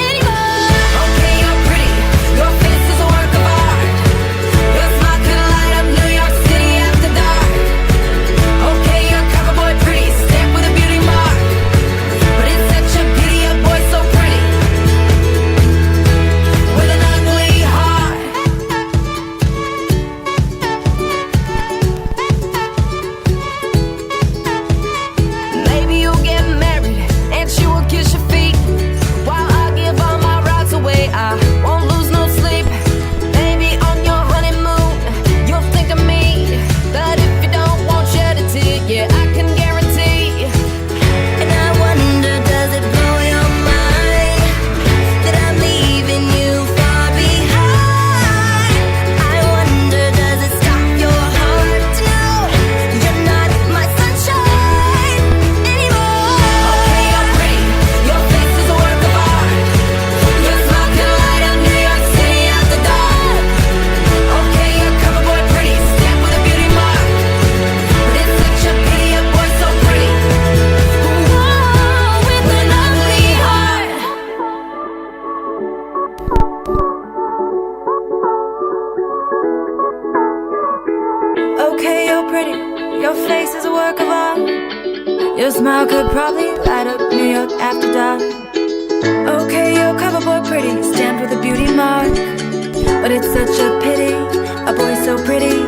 Speaker 2: anymore? Okay, you're pretty. Your face is a work of art. Your smile could light up New York City after dark. Okay, you're cover boy pretty, stamped with a beauty mark. But it's such a pity a boy so pretty with an ugly heart. Maybe you'll get married and she will kiss your feet while I give all my rights away. I won't lose no sleep. Maybe on your honeymoon you'll think of me, but if you don't, won't shed a tear. Yeah, I can guarantee. And I wonder, does it blow your mind that I'm leaving you far behind? I wonder, does it stop your heart to know you're not my sunshine anymore? Okay, you're pretty. Your face is a work of art. Your smile could light up New York City after dark. Okay, you're cover boy pretty, stamped with a beauty mark. But it's such a pity a boy so pretty, whoa, with an ugly heart. Okay, you're pretty. Your face is a work of art. Your smile could probably light up New York after dark. Okay, you're cover boy pretty, stamped with a beauty mark. But it's such a pity, a boy so pretty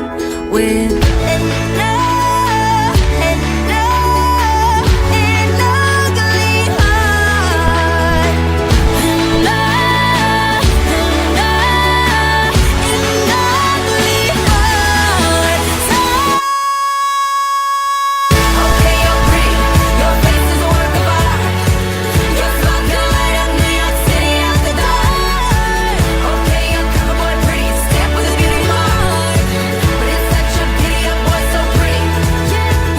Speaker 2: with an ugly heart. An ugly heart. Okay, you're pretty. Your face is a work of art. Your smile could light up New York City after dark. Okay, you're cover boy pretty, stamped with a beauty mark. But it's such a pity a boy so pretty,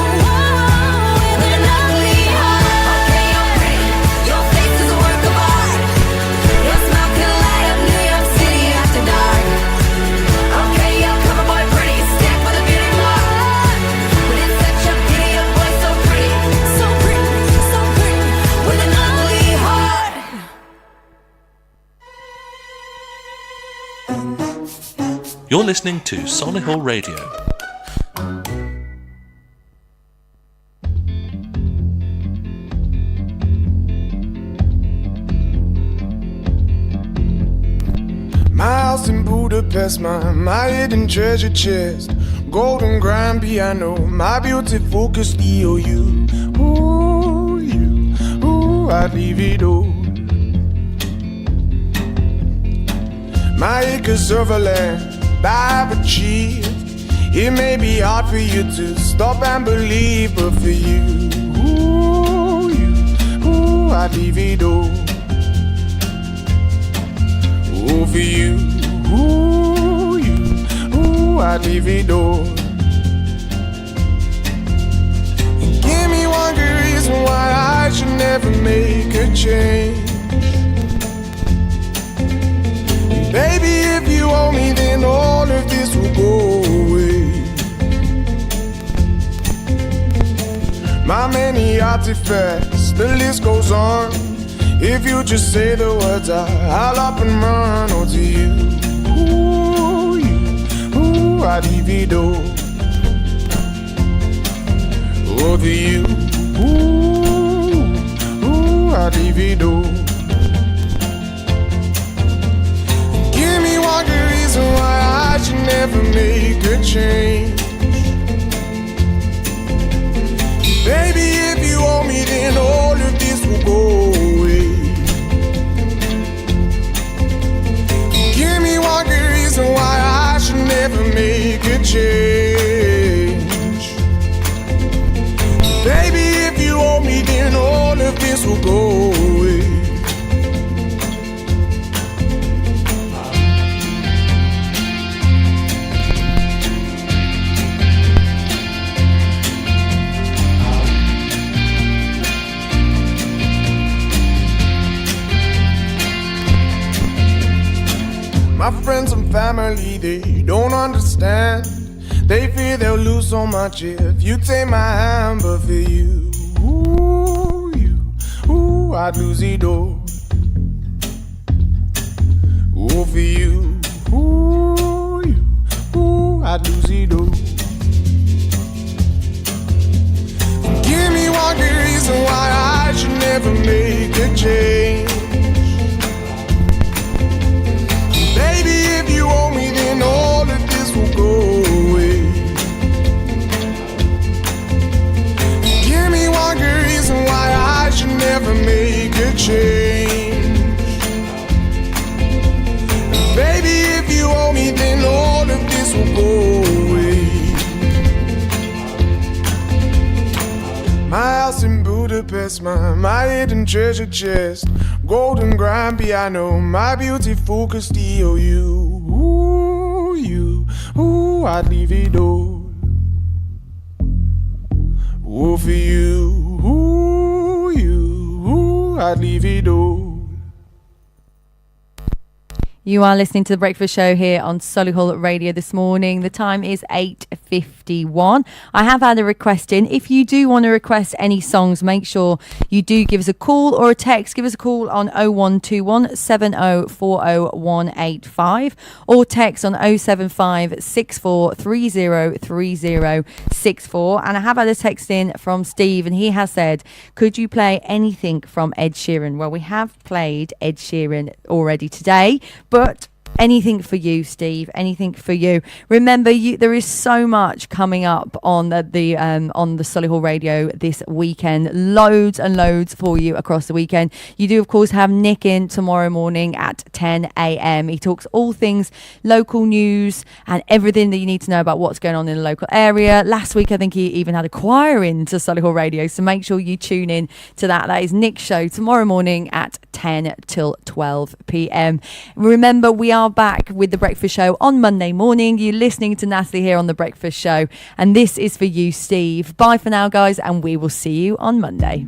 Speaker 2: whoa, with an ugly heart. Okay, you're pretty. Your face is a work of art. Your smile could light up New York City after dark. Okay, you're cover boy pretty, stamped with a beauty mark. But it's such a pity a boy so pretty, so pretty, so pretty, with an ugly heart.
Speaker 1: You're listening to Solihull Radio.
Speaker 20: My house in Budapest, my hidden treasure chest, golden grand piano, my beauty focused EOU. Ooh, you, ooh, I'd leave it all. My acres of land I've achieved. It may be hard for you to stop and believe, but for you, I'd leave it all. Oh, for you, Ooh, you, ooh, I'd leave it all. Give me one good reason why I should never make a change. Baby, if you owe me, then all of this will go away. My many artifacts, the list goes on. If you just say the words, I'll up and run. Oh, to you, ooh, I'd leave it all. Oh, to you, ooh, I'd leave it all. Give me one good reason why I should never make a change. Baby, if you owe me, then all of this will go away. Give me one good reason why I should never make a change. Baby, if you owe me, then all of this will go away. My friends and family, they don't understand. They fear they'll lose so much if you take my hand. But for you, ooh, I'd lose it all. Oh, for you, ooh, I'd lose it all. Give me one good reason why I should never make a change. Baby, if you owe me, then all of this will go away. Give me one good reason why I should never make a change. Baby, if you owe me, then all of this will go away. My house in Budapest, my hidden treasure chest, golden grand piano, my beautiful Castillo. Ooh, I'd leave it all. Oh, for you, ooh, I'd leave it all.
Speaker 4: You are listening to The Breakfast Show here on Solihull Radio this morning. The time is 8:51. I have had a request in. If you do want to request any songs, make sure you do give us a call or a text. Give us a call on 0121 7040185 or text on 075 64 30 3064. And I have had a text in from Steve, and he has said, could you play anything from Ed Sheeran? Well, we have played Ed Sheeran already today, but anything for you, Steve. Anything for you. Remember, there is so much coming up on the Solihull Radio this weekend. Loads and loads for you across the weekend. You do, of course, have Nick in tomorrow morning at 10 a.m. He talks all things local news and everything that you need to know about what's going on in the local area. Last week, I think he even had a choir in to Solihull Radio, so make sure you tune in to that. That is Nick's show tomorrow morning at 10 till 12 p.m. Remember, we are back with The Breakfast Show on Monday morning. You're listening to Natalie here on The Breakfast Show, and this is for you, Steve. Bye for now, guys, and we will see you on Monday.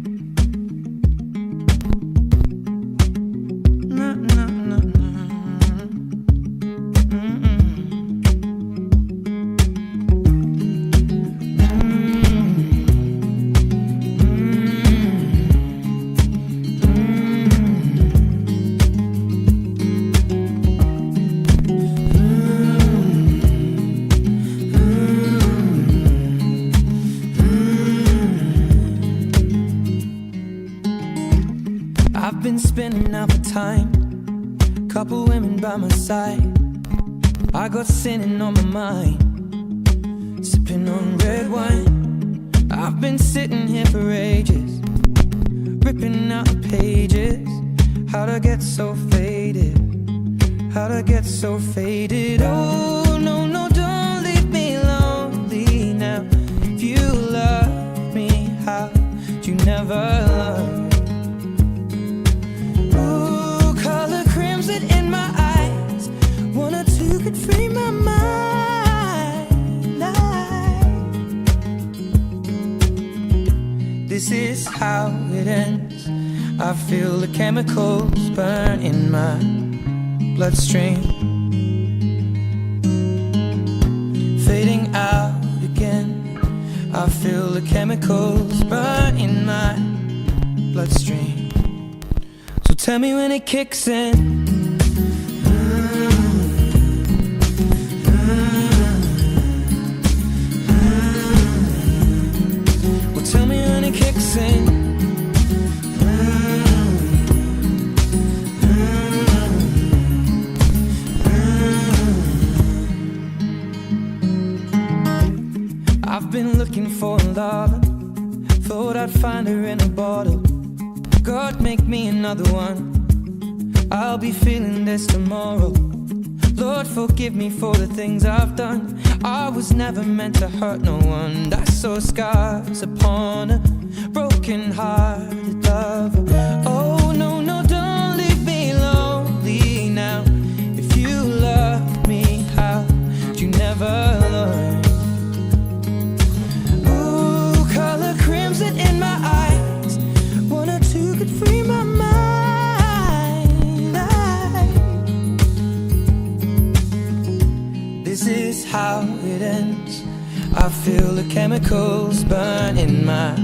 Speaker 15: I've been spending out for time, couple women by my side. I got sinning on my mind, sipping on red wine. I've been sitting here for ages, ripping out the pages. How'd I get so faded? How'd I get so faded? Oh, no, no, don't leave me lonely now. If you love me, how'd you never love? Ooh, color crimson in my eyes, wanna is how it ends. I feel the chemicals burn in my bloodstream, fading out again. I feel the chemicals burn in my bloodstream. So tell me when it kicks in. Tell me when it kicks in. I've been looking for love, thought I'd find her in a bottle. God, make me another one. I'll be feeling this tomorrow. Lord, forgive me for the things I've done. I was never meant to hurt no one. I saw scars upon a broken-hearted lover. Oh, no, no, don't leave me lonely now. If you love me, how would you never learn? Ooh, color crimson in my eyes. One or two could free my mind. This is how it ends. I feel the chemicals burn in my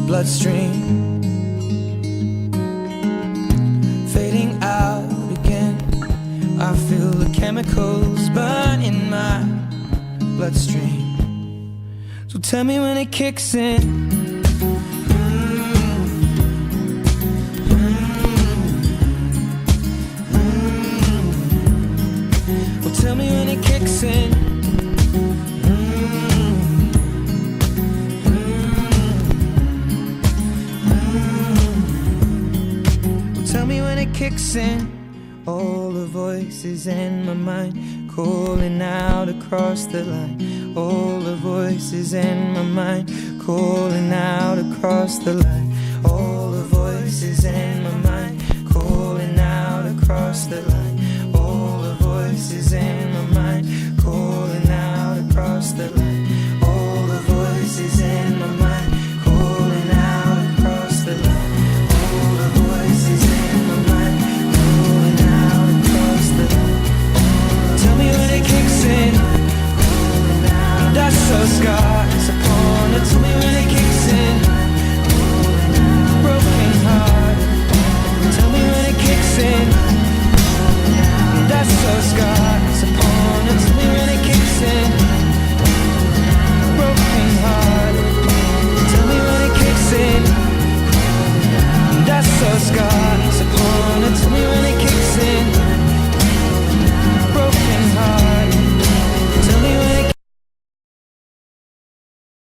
Speaker 15: bloodstream, fading out again. I feel the chemicals burn in my bloodstream. So tell me when it kicks in. Well, tell me when it kicks in. Well, tell me when it kicks in. All the voices in my mind calling out across the line. All the voices in my mind calling out across the line. All the voices in my mind calling out across the line. All the voices in my mind